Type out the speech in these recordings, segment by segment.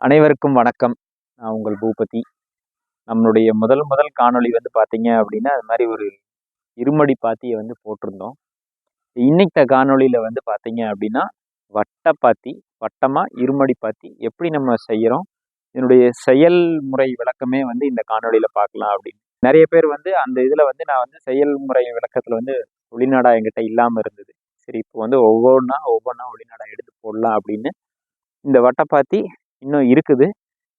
அனைவருக்கும் வணக்கம். நான் உங்கள் பூபதி. நம்மளுடைய முதல் காணொளி வந்து பார்த்தீங்க அப்படின்னா, அது மாதிரி ஒரு இருமடி பாத்தியை வந்து போட்டிருந்தோம். இன்னைக்கு காணொளியில வந்து பார்த்தீங்க அப்படின்னா, வட்டப்பாத்தி, வட்டமா இருமடி பாத்தி எப்படி நம்ம செய்யறோம்? இதனுடைய செயல்முறை விளக்கமே வந்து இந்த காணொளியில பார்க்கலாம் அப்படின்னு. நிறைய பேர் வந்து அந்த இதில் வந்து நான் வந்து செயல்முறை விளக்கத்தில் வந்து ஒளிநாடா என்கிட்ட இல்லாமல் இருந்தது. சரி, இப்போ வந்து ஒவ்வொன்றா ஒளிநாடா எடுத்து போடலாம் அப்படின்னு இந்த வட்டப்பாத்தி இன்னும் இருக்குது.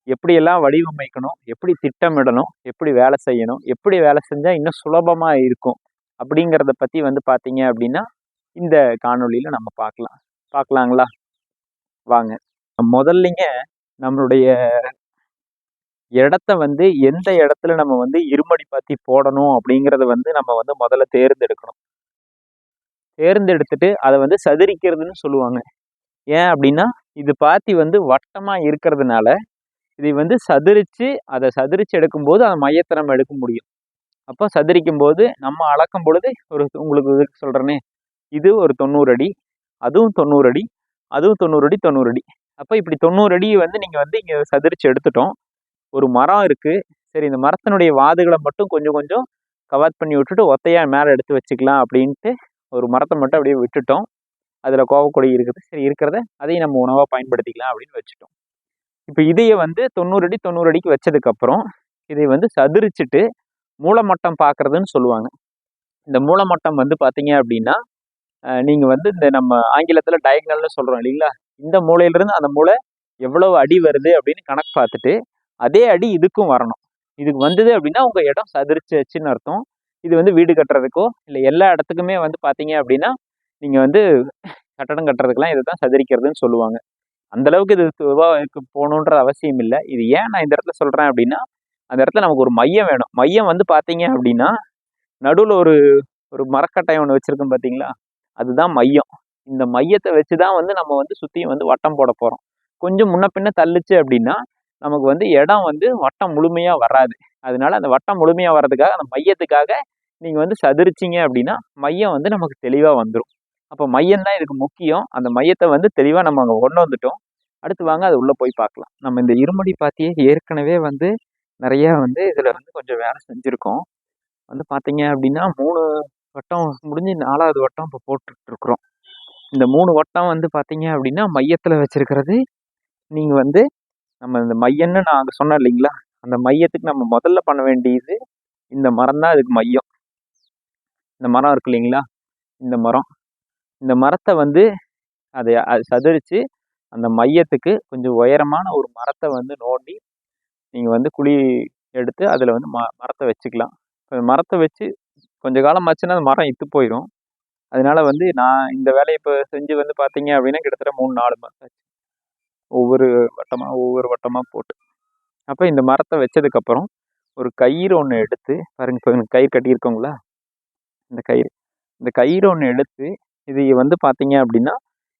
எப்படியெல்லாம் வடிவமைக்கணும், எப்படி திட்டமிடணும், எப்படி வேலை செய்யணும், எப்படி வேலை செஞ்சால் இன்னும் சுலபமாக இருக்கும் அப்படிங்கிறத பற்றி வந்து பார்த்தீங்க அப்படின்னா இந்த காணொளியில் நம்ம பார்க்கலாங்களா? வாங்க. முதல்லைங்க நம்மளுடைய இடத்த வந்து எந்த இடத்துல நம்ம வந்து இருமடி பாத்தி போடணும் அப்படிங்கிறத வந்து நம்ம வந்து முதல்ல தேர்ந்தெடுத்துட்டு அதை வந்து சதுரிக்கிறதுன்னு சொல்லுவாங்க. ஏன் அப்படின்னா இது பாத்தி வந்து வட்டமாக இருக்கிறதுனால இதை வந்து அதை சதுரிச்சு எடுக்கும்போது அந்த மையத்தை நம்ம எடுக்க முடியும். அப்போ சதுரிக்கும் போது நம்ம அளக்கும் பொழுது உங்களுக்கு சொல்கிறேனே, இது ஒரு 90 அடி, அதுவும் 90 அடி, அதுவும் 90 அடி, 90 அடி. அப்போ இப்படி 90 அடி வந்து நீங்கள் வந்து இங்கே சதுரிச்சு எடுத்துட்டோம். ஒரு மரம் இருக்குது. சரி, இந்த மரத்தினுடைய வாதுகளை மட்டும் கொஞ்சம் கொஞ்சம் கவர் பண்ணி விட்டுட்டு ஒத்தையாக மேலே எடுத்து வச்சுக்கலாம் அப்படின்ட்டு ஒரு மரத்தை மட்டும் அப்படியே விட்டுட்டோம். அதில் கோவக்கொடி இருக்குது. சரி, இருக்கிறத அதையும் நம்ம உணவாக பயன்படுத்திக்கலாம் அப்படின்னு வச்சுட்டோம். இப்போ இதையை வந்து 90 அடி 90 அடிக்கு வச்சதுக்கப்புறம் இதை வந்து சதுரிச்சுட்டு மூலமட்டம் பார்க்குறதுன்னு சொல்லுவாங்க. இந்த மூலமட்டம் வந்து பார்த்தீங்க அப்படின்னா, நீங்கள் வந்து இந்த நம்ம ஆங்கிலத்தில் டயக்னல்னு சொல்கிறோம் இல்லைங்களா? இந்த மூலையிலிருந்து அந்த மூளை எவ்வளவு அடி வருது அப்படின்னு கணக்கு பார்த்துட்டு அதே அடி இதுக்கும் வரணும். இதுக்கு வந்தது அப்படின்னா உங்கள் இடம் சதுரிச்சுன்னு அர்த்தம். இது வந்து வீடு கட்டுறதுக்கோ இல்லை எல்லா இடத்துக்குமே வந்து பார்த்தீங்க அப்படின்னா நீங்கள் வந்து கட்டடம் கட்டுறதுக்கெல்லாம் இதை தான் சதுரிக்கிறதுன்னு சொல்லுவாங்க. அந்த அளவுக்கு இது போகணுன்ற அவசியம் இல்லை. இது ஏன் நான் இந்த இடத்துல சொல்கிறேன் அப்படின்னா, அந்த இடத்துல நமக்கு ஒரு மையம் வேணும். மையம் வந்து பார்த்தீங்க அப்படின்னா நடுவில் ஒரு மரக்கட்டை ஒன்று வச்சுருக்கோம் பார்த்தீங்களா? அதுதான் மையம். இந்த மையத்தை வச்சு தான் வந்து நம்ம வந்து சுற்றியும் வந்து வட்டம் போட போகிறோம். கொஞ்சம் முன்ன பின்ன தள்ளுச்சு அப்படின்னா நமக்கு வந்து இடம் வந்து வட்டம் முழுமையாக வராது. அதனால அந்த வட்டம் முழுமையாக வர்றதுக்காக அந்த மையத்துக்காக நீங்கள் வந்து சதுரிச்சிங்க அப்படின்னா மையம் வந்து நமக்கு தெளிவாக வந்துடும். அப்போ மையம் தான் இதுக்கு முக்கியம். அந்த மையத்தை வந்து தெளிவாக நம்ம அங்கே கொண்டு வந்துட்டோம். அடுத்து வாங்க அது உள்ளே போய் பார்க்கலாம். நம்ம இந்த இருமடி பாத்தியை ஏற்கனவே வந்து நிறையா வந்து இதில் வந்து கொஞ்சம் வேலை செஞ்சுருக்கோம். வந்து பார்த்தீங்க அப்படின்னா 3 வட்டம் முடிஞ்சு 4வது வட்டம் இப்போ போட்டுட்ருக்குறோம். இந்த 3 வட்டம் வந்து பார்த்தீங்க அப்படின்னா மையத்தில் வச்சுருக்கிறது. நீங்கள் வந்து நம்ம இந்த மையம்னு நான் அங்கே சொன்னேன் இல்லைங்களா? அந்த மையத்துக்கு நம்ம முதல்ல பண்ண வேண்டியது இந்த மரம் தான். அதுக்கு மையம் இந்த மரம் இருக்கு இல்லைங்களா? இந்த மரத்தை வந்து அது சதுரித்து அந்த மையத்துக்கு கொஞ்சம் உயரமான ஒரு மரத்தை வந்து நோண்டி நீங்கள் வந்து குழி எடுத்து அதில் வந்து மரத்தை வச்சுக்கலாம். இப்போ மரத்தை வச்சு கொஞ்சம் காலம் ஆச்சுன்னா அந்த மரம் இத்து போயிடும். அதனால வந்து நான் இந்த வேலையை இப்போ செஞ்சு வந்து பார்த்தீங்க அப்படின்னா கிட்டத்தட்ட 3-4 மாதம் ஆச்சு. ஒவ்வொரு வட்டமாக போட்டு. அப்போ இந்த மரத்தை வச்சதுக்கப்புறம் ஒரு கயிறு ஒன்று எடுத்து பாருங்க. இப்போ எனக்கு கயிறு கட்டியிருக்கோங்களா? இந்த கயிறு ஒன்று எடுத்து இதை வந்து பார்த்தீங்க அப்படின்னா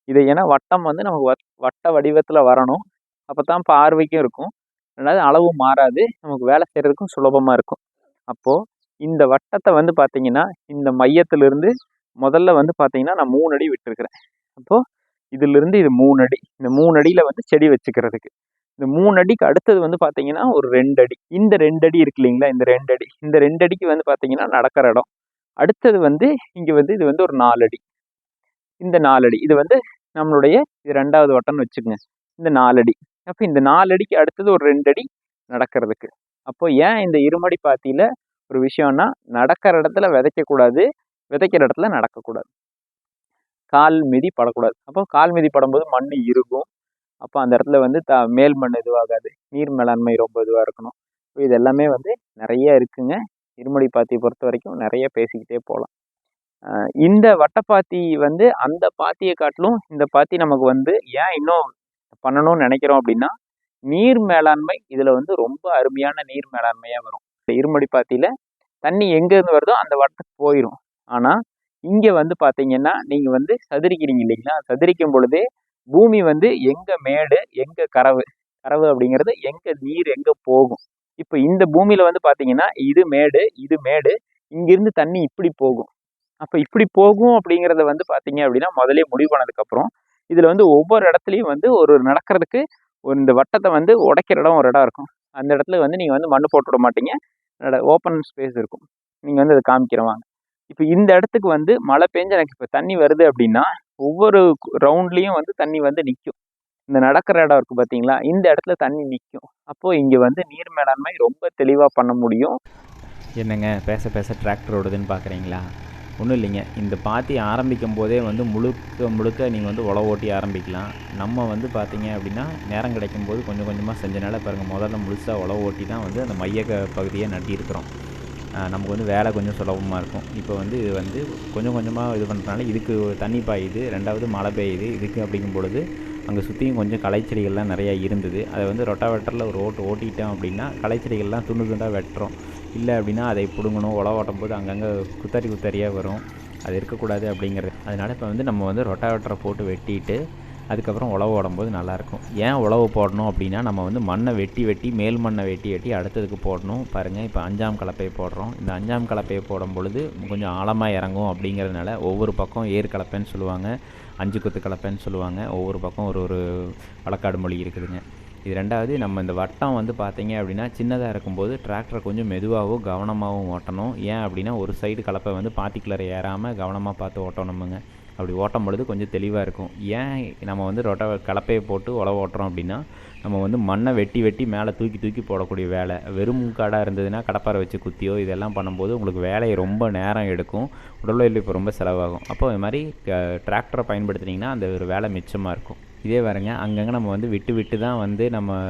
இதை ஏன்னா வட்டம் வந்து நமக்கு வட்ட வடிவத்தில் வரணும். அப்போ தான் பார்வைக்கும் இருக்கும். ரெண்டாவது அளவு மாறாது. நமக்கு வேலை செய்கிறதுக்கும் சுலபமாக இருக்கும். அப்போது இந்த வட்டத்தை வந்து பார்த்தீங்கன்னா இந்த மையத்திலிருந்து முதல்ல வந்து பார்த்தீங்கன்னா நான் 3 அடி விட்டுருக்கிறேன். அப்போது இதிலிருந்து இது 3 அடி. இந்த 3 அடியில் வந்து செடி வச்சுக்கிறதுக்கு. இந்த 3 அடிக்கு அடுத்தது வந்து பார்த்தீங்கன்னா ஒரு 2 அடி. இந்த 2 அடி இருக்கு இல்லைங்களா? இந்த 2 அடி. இந்த 2 அடிக்கு வந்து பார்த்தீங்கன்னா நடக்கிற இடம். அடுத்தது வந்து இங்கே வந்து இது வந்து ஒரு 4 அடி. இந்த 4 அடி இது வந்து நம்மளுடைய இது 2வது வட்டம்னு வச்சுக்கோங்க. இந்த 4 அடி. அப்போ இந்த 4 அடிக்கு அடுத்தது ஒரு 2 அடி நடக்கிறதுக்கு. அப்போ ஏன் இந்த இருமடி பாத்தியில் ஒரு விஷயம்னா நடக்கிற இடத்துல விதைக்கக்கூடாது, விதைக்கிற இடத்துல நடக்கக்கூடாது, கால் மிதி படக்கூடாது. அப்போ கால் மிதி படும்போது மண் இருக்கும். அப்போ அந்த இடத்துல வந்து மேல் மண் இதுவாகாது. நீர் மேலாண்மை ரொம்ப இதுவாக இருக்கணும். இது எல்லாமே வந்து நிறைய இருக்குங்க. இருமடி பாத்தியை பொறுத்த வரைக்கும் நிறைய பேசிக்கிட்டே போகலாம். இந்த வட்டப்பாத்தி வந்து அந்த பாத்தியை காட்டிலும் இந்த பாத்தி நமக்கு வந்து ஏன் இன்னும் பண்ணணும்னு நினைக்கிறோம் அப்படின்னா நீர் மேலாண்மை இதில் வந்து ரொம்ப அருமையான நீர் மேலாண்மையாக வரும். இந்த இருமடி பாத்தியில் தண்ணி எங்கேருந்து வருதோ அந்த வட்டத்துக்கு போயிடும். ஆனால் இங்கே வந்து பார்த்தீங்கன்னா நீங்கள் வந்து சதுரிக்கிறீங்க இல்லைங்களா? சதுரிக்கும் பொழுதே பூமி வந்து எங்கே மேடு எங்கே கரவு அப்படிங்கிறது எங்கே நீர் எங்கே போகும். இப்போ இந்த பூமியில் வந்து பார்த்தீங்கன்னா இது மேடு இங்கிருந்து தண்ணி இப்படி போகும். அப்போ இப்படி போகும் அப்படிங்கிறத வந்து பார்த்தீங்க அப்படின்னா முதலே முடிவு பண்ணதுக்கப்புறம் இதில் வந்து ஒவ்வொரு இடத்துலையும் வந்து ஒரு நடக்கிறதுக்கு இந்த வட்டத்தை வந்து உடைக்கிற இடம் ஒரு இடம் இருக்கும். அந்த இடத்துல வந்து நீங்கள் வந்து மண் போட்டு விட மாட்டீங்க. ஓப்பன் ஸ்பேஸ் இருக்கும். நீங்கள் வந்து அதை காமிக்கிறவாங்க. இப்போ இந்த இடத்துக்கு வந்து மழை பெஞ்சு எனக்கு இப்போ தண்ணி வருது அப்படின்னா ஒவ்வொரு ரவுண்ட்லேயும் வந்து தண்ணி வந்து நிற்கும். இந்த நடக்கிற இடம் இருக்குது பார்த்தீங்களா, இந்த இடத்துல தண்ணி நிற்கும். அப்போது இங்கே வந்து நீர் மேலாண்மை ரொம்ப தெளிவாக பண்ண முடியும். என்னங்க பேச பேச டிராக்டர் ஓடுதுன்னு பார்க்குறீங்களா? ஒன்றும் இல்லைங்க. இந்த பாத்தி ஆரம்பிக்கும் போதே வந்து முழுக்க முழுக்க நீங்கள் வந்து உழவு ஓட்டி ஆரம்பிக்கலாம். நம்ம வந்து பார்த்தீங்க அப்படின்னா நேரம் கிடைக்கும்போது கொஞ்சம் கொஞ்சமாக செஞ்சனால பாருங்கள், முதல்ல முழுசாக உழவு ஓட்டி தான் வந்து அந்த மைய பகுதியை நட்டியிருக்கிறோம். நமக்கு வந்து வேலை கொஞ்சம் சுலபமாக இருக்கும். இப்போ வந்து இது வந்து கொஞ்சம் கொஞ்சமாக இது பண்ணுறதுனால இதுக்கு தண்ணி பாயுது, ரெண்டாவது மழை பெய்யுது. இதுக்கு அப்படிங்கும் பொழுது அங்கே சுற்றியும் கொஞ்சம் களைச்செடிகள்லாம் நிறையா இருந்தது. அதை வந்து ரொட்டாவேட்டரில் ஒரு ஓட்டிட்டோம் அப்படின்னா களைச்செடிகள்லாம் துண்டு துண்டாக வெட்டுறோம். இல்லை அப்படின்னா அதை பிடுங்கணும். உழவு ஓட்டும் போது அங்கங்கே குத்தரியாக வரும். அது இருக்கக்கூடாது அப்படிங்கிறது. அதனால் இப்போ வந்து நம்ம வந்து ரொட்டாவேட்டரை போட்டு வெட்டிட்டு அதுக்கப்புறம் உழவு ஓடும்போது நல்லாயிருக்கும். ஏன் உழவு போடணும் அப்படின்னா, நம்ம வந்து மண்ணை வெட்டி மேல் மண்ணை வெட்டி அடுத்ததுக்கு போடணும். பாருங்கள், இப்போ 5ஆம் கலப்பையை போடுறோம். இந்த 5ஆம் கலப்பையை போடும் பொழுது கொஞ்சம் ஆழமாக இறங்கும். அப்படிங்கிறதுனால ஒவ்வொரு பக்கம் ஏர் கலப்பைன்னு சொல்லுவாங்க, 5 குத்து கலப்பைன்னு சொல்லுவாங்க. ஒவ்வொரு பக்கம் ஒரு வழக்காடு மொழி இருக்குதுங்க. இது ரெண்டாவது, நம்ம இந்த வட்டம் வந்து பார்த்தீங்க அப்படின்னா சின்னதாக இருக்கும்போது டிராக்டரை கொஞ்சம் மெதுவாகவும் கவனமாகவும் ஓட்டணும். ஏன் அப்படின்னா ஒரு சைடு கலப்பை வந்து பாத்திக்குள்ளே ஏறாமல் கவனமாக பார்த்து ஓட்டணுமுங்க. அப்படி ஓட்டும் பொழுது கொஞ்சம் தெளிவாக இருக்கும். ஏன் நம்ம வந்து கலப்பையை போட்டு உழவு ஓட்டுறோம் அப்படின்னா, நம்ம வந்து மண்ணை வெட்டி மேலே தூக்கி போடக்கூடிய வேலை. வெறும் காடாக இருந்ததுன்னா கடப்பாரை வச்சு குத்தியோ இதெல்லாம் பண்ணும்போது உங்களுக்கு வேலையை ரொம்ப நேரம் எடுக்கும். உடல் உழைப்பு ரொம்ப செலவாகும். அப்போ இது மாதிரி டிராக்டரை பயன்படுத்தினீங்கன்னா அந்த ஒரு வேலை மிச்சமாக இருக்கும். இதே வரங்க அங்கங்கே நம்ம வந்து விட்டு தான் வந்து நம்ம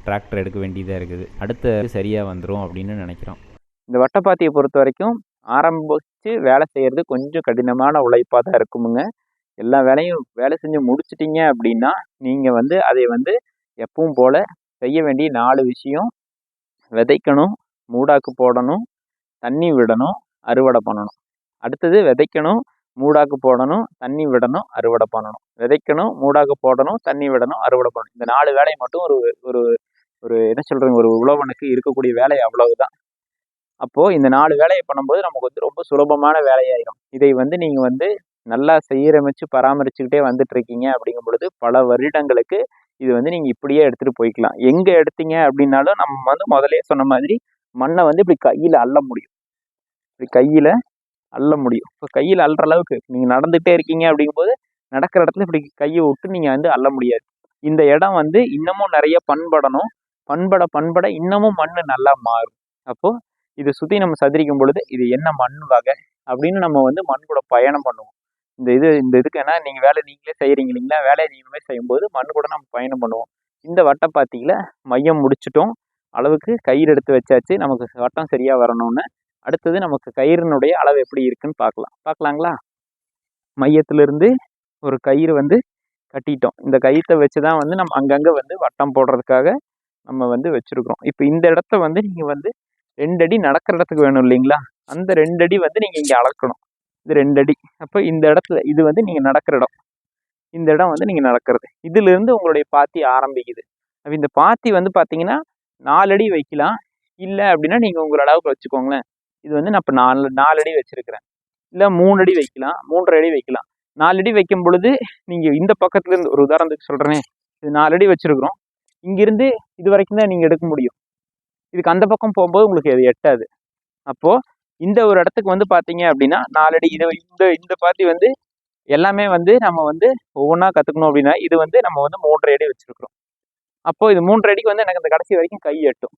டிராக்டர் எடுக்க வேண்டியதாக இருக்குது. அடுத்த சரியாக வந்துடும் அப்படின்னு நினைக்கிறோம். இந்த வட்டப்பாத்தியை பொறுத்த வரைக்கும் ஆரம்பித்து வேலை செய்கிறது கொஞ்சம் கடினமான உழைப்பாக தான் இருக்குமுங்க. எல்லா வேலையும் வேலை செஞ்சு முடிச்சிட்டிங்க அப்படின்னா நீங்கள் வந்து அதை வந்து எப்பவும் போல் செய்ய வேண்டிய 4 விஷயம்: விதைக்கணும், மூடாக்கு போடணும், தண்ணி விடணும், அறுவடை பண்ணணும். அடுத்தது விதைக்கணும், மூடாக்கு போடணும், தண்ணி விடணும், அறுவடை பண்ணணும். விதைக்கணும், மூடாக்கு போடணும், தண்ணி விடணும், அறுவடை பண்ணணும். இந்த 4 வேலையை மட்டும் ஒரு ஒரு ஒரு என்ன சொல்கிறேங்க, ஒரு உழவனுக்கு இருக்கக்கூடிய வேலை அவ்வளவுதான். அப்போது இந்த 4 வேலையை பண்ணும்போது நமக்கு வந்து ரொம்ப சுலபமான வேலையாயிரும். இதை வந்து நீங்கள் வந்து நல்லா சீரமைச்சு பராமரிச்சுக்கிட்டே வந்துட்டுருக்கீங்க அப்படிங்கும் பொழுது பல வருடங்களுக்கு இது வந்து நீங்கள் இப்படியே எடுத்துகிட்டு போய்க்கலாம். எங்கே எடுத்தீங்க அப்படின்னாலும் நம்ம வந்து முதலே சொன்ன மாதிரி மண்ணை வந்து இப்படி கையில் அள்ள முடியும். இப்படி கையில் அள்ள முடியும். இப்போ கையில் அள்ளுற அளவுக்கு நீங்கள் நடந்துகிட்டே இருக்கீங்க அப்படிங்கும்போது நடக்கிற இடத்துல இப்படி கையை விட்டு நீங்கள் வந்து அள்ள முடியாது. இந்த இடம் வந்து இன்னமும் நிறைய பண்படணும். பண்பட இன்னமும் மண் நல்லா மாறும். அப்போது இதை சுற்றி நம்ம சதுரிக்கும் பொழுது இது என்ன மண் வகை அப்படின்னு நம்ம வந்து மண் கூட பயணம் பண்ணுவோம். இந்த இதுக்கு ஏன்னா நீங்களே செய்கிறீங்க இல்லைங்களா, வேலையை நீங்களே செய்யும்போது மண் கூட நம்ம பயணம் பண்ணுவோம். இந்த வட்டப்பாத்தியில் மையம் முடிச்சிட்டோம். அளவுக்கு கயிறு எடுத்து வச்சாச்சு. நமக்கு வட்டம் சரியாக வரணும்னு. அடுத்தது நமக்கு கயிறினுடைய அளவு எப்படி இருக்குன்னு பார்க்கலாங்களா? மையத்திலிருந்து ஒரு கயிறு வந்து கட்டிட்டோம். இந்த கயிற்றை வச்சு தான் வந்து நம்ம அங்கங்கே வந்து வட்டம் போடுறதுக்காக நம்ம வந்து வச்சுருக்குறோம். இப்போ இந்த இடத்த வந்து நீங்கள் வந்து 2 அடி நடக்கிற இடத்துக்கு வேணும் இல்லைங்களா, அந்த 2 அடி வந்து நீங்கள் இங்கே அளக்கணும். இது 2 அடி. அப்போ இந்த இடத்துல இது வந்து நீங்கள் நடக்கிற இடம். இந்த இடம் வந்து நீங்கள் நடக்கிறது. இதிலிருந்து உங்களுடைய பாத்தி ஆரம்பிக்குது. அப்போ இந்த பாத்தி வந்து பார்த்தீங்கன்னா 4 அடி வைக்கலாம். இல்லை அப்படின்னா நீங்கள் உங்கள் அளவுக்கு வச்சுக்கோங்களேன். இது வந்து நான் இப்போ 4 அடி வச்சுருக்கிறேன். இல்லை 3 அடி வைக்கலாம், 3.5 அடி வைக்கலாம். 4 அடி வைக்கும் பொழுது நீங்கள் இந்த பக்கத்துலேருந்து ஒரு உதாரணத்துக்கு சொல்கிறேனே, இது 4 அடி வச்சுருக்குறோம். இங்கிருந்து இது வரைக்கும் தான் நீங்கள் எடுக்க முடியும். இதுக்கு அந்த பக்கம் போகும்போது உங்களுக்கு அது எட்டாது. அப்போது இந்த ஒரு இடத்துக்கு வந்து பார்த்தீங்க அப்படின்னா 4 அடி இந்த பாத்தி வந்து எல்லாமே வந்து நம்ம வந்து ஒவ்வொன்றா கற்றுக்கணும் அப்படின்னா இது வந்து நம்ம வந்து 3.5 அடி வச்சுருக்குறோம். அப்போது இது 3.5 அடிக்கு வந்து எனக்கு இந்த கடைசி வரைக்கும் கை எட்டும்.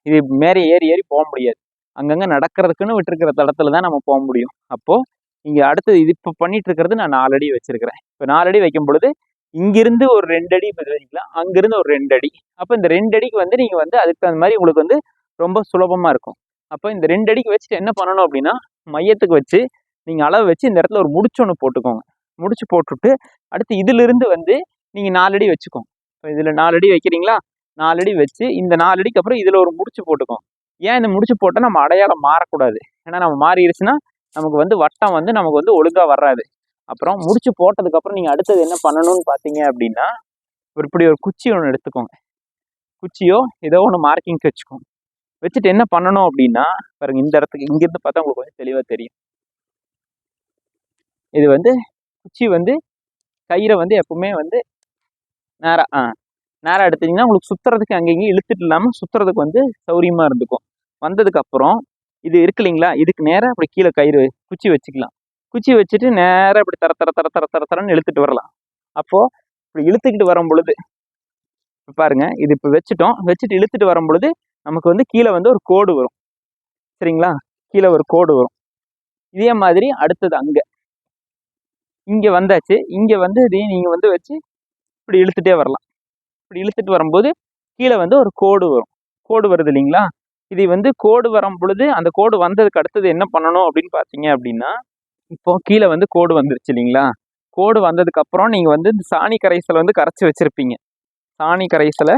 இது மேலே ஏறி போக முடியாது. அங்கங்கே நடக்கிறதுக்குன்னு விட்டுருக்கிற தடத்துல தான் நம்ம போக முடியும். அப்போது இங்கே அடுத்தது இது இப்போ பண்ணிட்டு இருக்கிறது நான் 4 அடி வச்சுருக்கிறேன். இப்போ 4 அடி வைக்கும் பொழுது இங்கிருந்து ஒரு 2 அடி வச்சுக்கலாம், அங்கிருந்து ஒரு 2 அடி. அப்போ இந்த 2 அடிக்கு வந்து நீங்கள் வந்து அதுக்கு தகுந்த மாதிரி உங்களுக்கு வந்து ரொம்ப சுலபமாக இருக்கும். அப்போ இந்த 2 அடிக்கு வச்சுட்டு என்ன பண்ணணும் அப்படின்னா, மையத்துக்கு வச்சு நீங்கள் அளவு வச்சு இந்த இடத்துல ஒரு முடிச்சு ஒன்று போட்டுக்கோங்க. முடிச்சு போட்டுவிட்டு அடுத்து இதிலிருந்து வந்து நீங்கள் 4 அடி வச்சுக்கோங்க. இப்போ இதில் 4 அடி வைக்கிறீங்களா, 4 அடி வச்சு இந்த 4 அடிக்கு அப்புறம் இதில் ஒரு முடிச்சு போட்டுக்கோங்க. ஏன் இந்த முடிச்சு போட்டால் நம்ம அடையாளம் மாறக்கூடாது. ஏன்னா நம்ம மாறிடுச்சுன்னா நமக்கு வந்து வட்டம் வந்து நமக்கு வந்து ஒழுங்காக வராது. அப்புறம் முடிச்சு போட்டதுக்கப்புறம் நீங்கள் அடுத்தது என்ன பண்ணணும்னு பார்த்தீங்க அப்படின்னா, இப்படி ஒரு குச்சி ஒன்று எடுத்துக்கோங்க. குச்சியோ ஏதோ ஒன்று மார்க்கிங்க்கு வச்சுக்கோங்க. வச்சுட்டு என்ன பண்ணணும் அப்படின்னா, பாருங்க இந்த இடத்துக்கு இங்கிருந்து பார்த்தா உங்களுக்கு கொஞ்சம் தெளிவாக தெரியும். இது வந்து குச்சி வந்து கயிறை வந்து எப்பவுமே வந்து நேராக எடுத்தீங்கன்னா உங்களுக்கு சுற்றுறதுக்கு அங்கேயும் இழுத்துட்டு இல்லாமல் சுற்றுறதுக்கு வந்து சௌரியமாக இருந்துக்கும். வந்ததுக்கப்புறம் இது இருக்கு இல்லைங்களா, இதுக்கு நேராக அப்படி கீழே கயிறு குச்சி வச்சுக்கலாம். குச்சி வச்சுட்டு நேராக இப்படி தர தர தர தர தர தரன்னு இழுத்துட்டு வரலாம். அப்போது இப்படி இழுத்துக்கிட்டு வரும் பொழுது பாருங்க, இது இப்போ வச்சுட்டு இழுத்துட்டு வரும் பொழுது நமக்கு வந்து கீழே வந்து ஒரு கோடு வரும். சரிங்களா, கீழே ஒரு கோடு வரும். இதே மாதிரி அடுத்தது இங்கே வந்தாச்சு. இங்கே வந்து இதையும் நீங்கள் வந்து வச்சு இப்படி இழுத்துட்டே வரலாம். இப்படி இழுத்துட்டு வரும்போது கீழே வந்து ஒரு கோடு வரும். கோடு வருது இல்லைங்களா, இது வந்து கோடு வரும் பொழுது அந்த கோடு வந்ததுக்கு அடுத்தது என்ன பண்ணணும் அப்படின்னு பார்த்தீங்க அப்படின்னா, இப்போ கீழே வந்து கோடு வந்துருச்சு இல்லைங்களா, கோடு வந்ததுக்கப்புறம் நீங்கள் வந்து இந்த சாணி கரைசலை வந்து கரைச்சி வச்சுருப்பீங்க. சாணி கரைசலை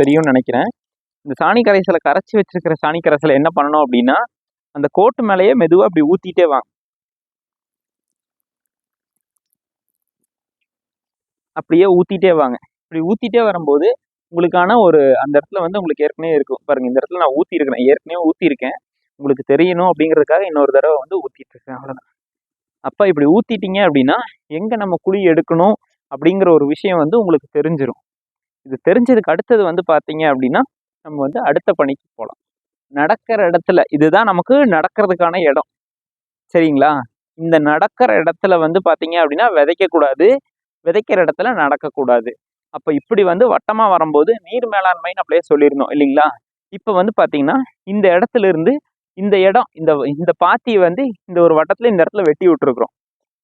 தெரியும்னு நினைக்கிறேன். இந்த சாணி கரைசலை கரைச்சி வச்சிருக்கிற சாணி கரைசலை என்ன பண்ணணும் அப்படின்னா, அந்த கோட்டு மேலேயே மெதுவாக அப்படி ஊற்றிட்டே வாங்க. அப்படியே ஊற்றிட்டே வாங்க. இப்படி ஊற்றிட்டே வரும்போது உங்களுக்கான ஒரு அந்த இடத்துல வந்து உங்களுக்கு ஏற்கனவே இருக்கும் பாருங்கள். இந்த இடத்துல நான் ஏற்கனவே ஊற்றிருக்கேன். உங்களுக்கு தெரியணும் அப்படிங்கிறதுக்காக இன்னொரு தடவை வந்து ஊற்றிட்டு இருக்கேன், அவ்வளோதான். அப்போ இப்படி ஊற்றிட்டீங்க அப்படின்னா எங்கே நம்ம குழி எடுக்கணும் அப்படிங்கிற ஒரு விஷயம் வந்து உங்களுக்கு தெரிஞ்சிடும். இது தெரிஞ்சதுக்கு அடுத்தது வந்து பார்த்தீங்க அப்படின்னா நம்ம வந்து அடுத்த பணிக்கு போகலாம். நடக்கிற இடத்துல இதுதான் நமக்கு நடக்கிறதுக்கான இடம். சரிங்களா, இந்த நடக்கிற இடத்துல வந்து பார்த்தீங்க அப்படின்னா விதைக்கக்கூடாது, விதைக்கிற இடத்துல நடக்கக்கூடாது. அப்போ இப்படி வந்து வட்டமாக வரும்போது நீர் மேலாண்மைன்னு அப்படியே சொல்லியிருந்தோம் இல்லைங்களா. இப்போ வந்து பார்த்தீங்கன்னா இந்த இடத்துல இருந்து இந்த இடம் இந்த பாத்தியை வந்து இந்த ஒரு வட்டத்தில் இந்த இடத்துல வெட்டி விட்டுருக்குறோம்.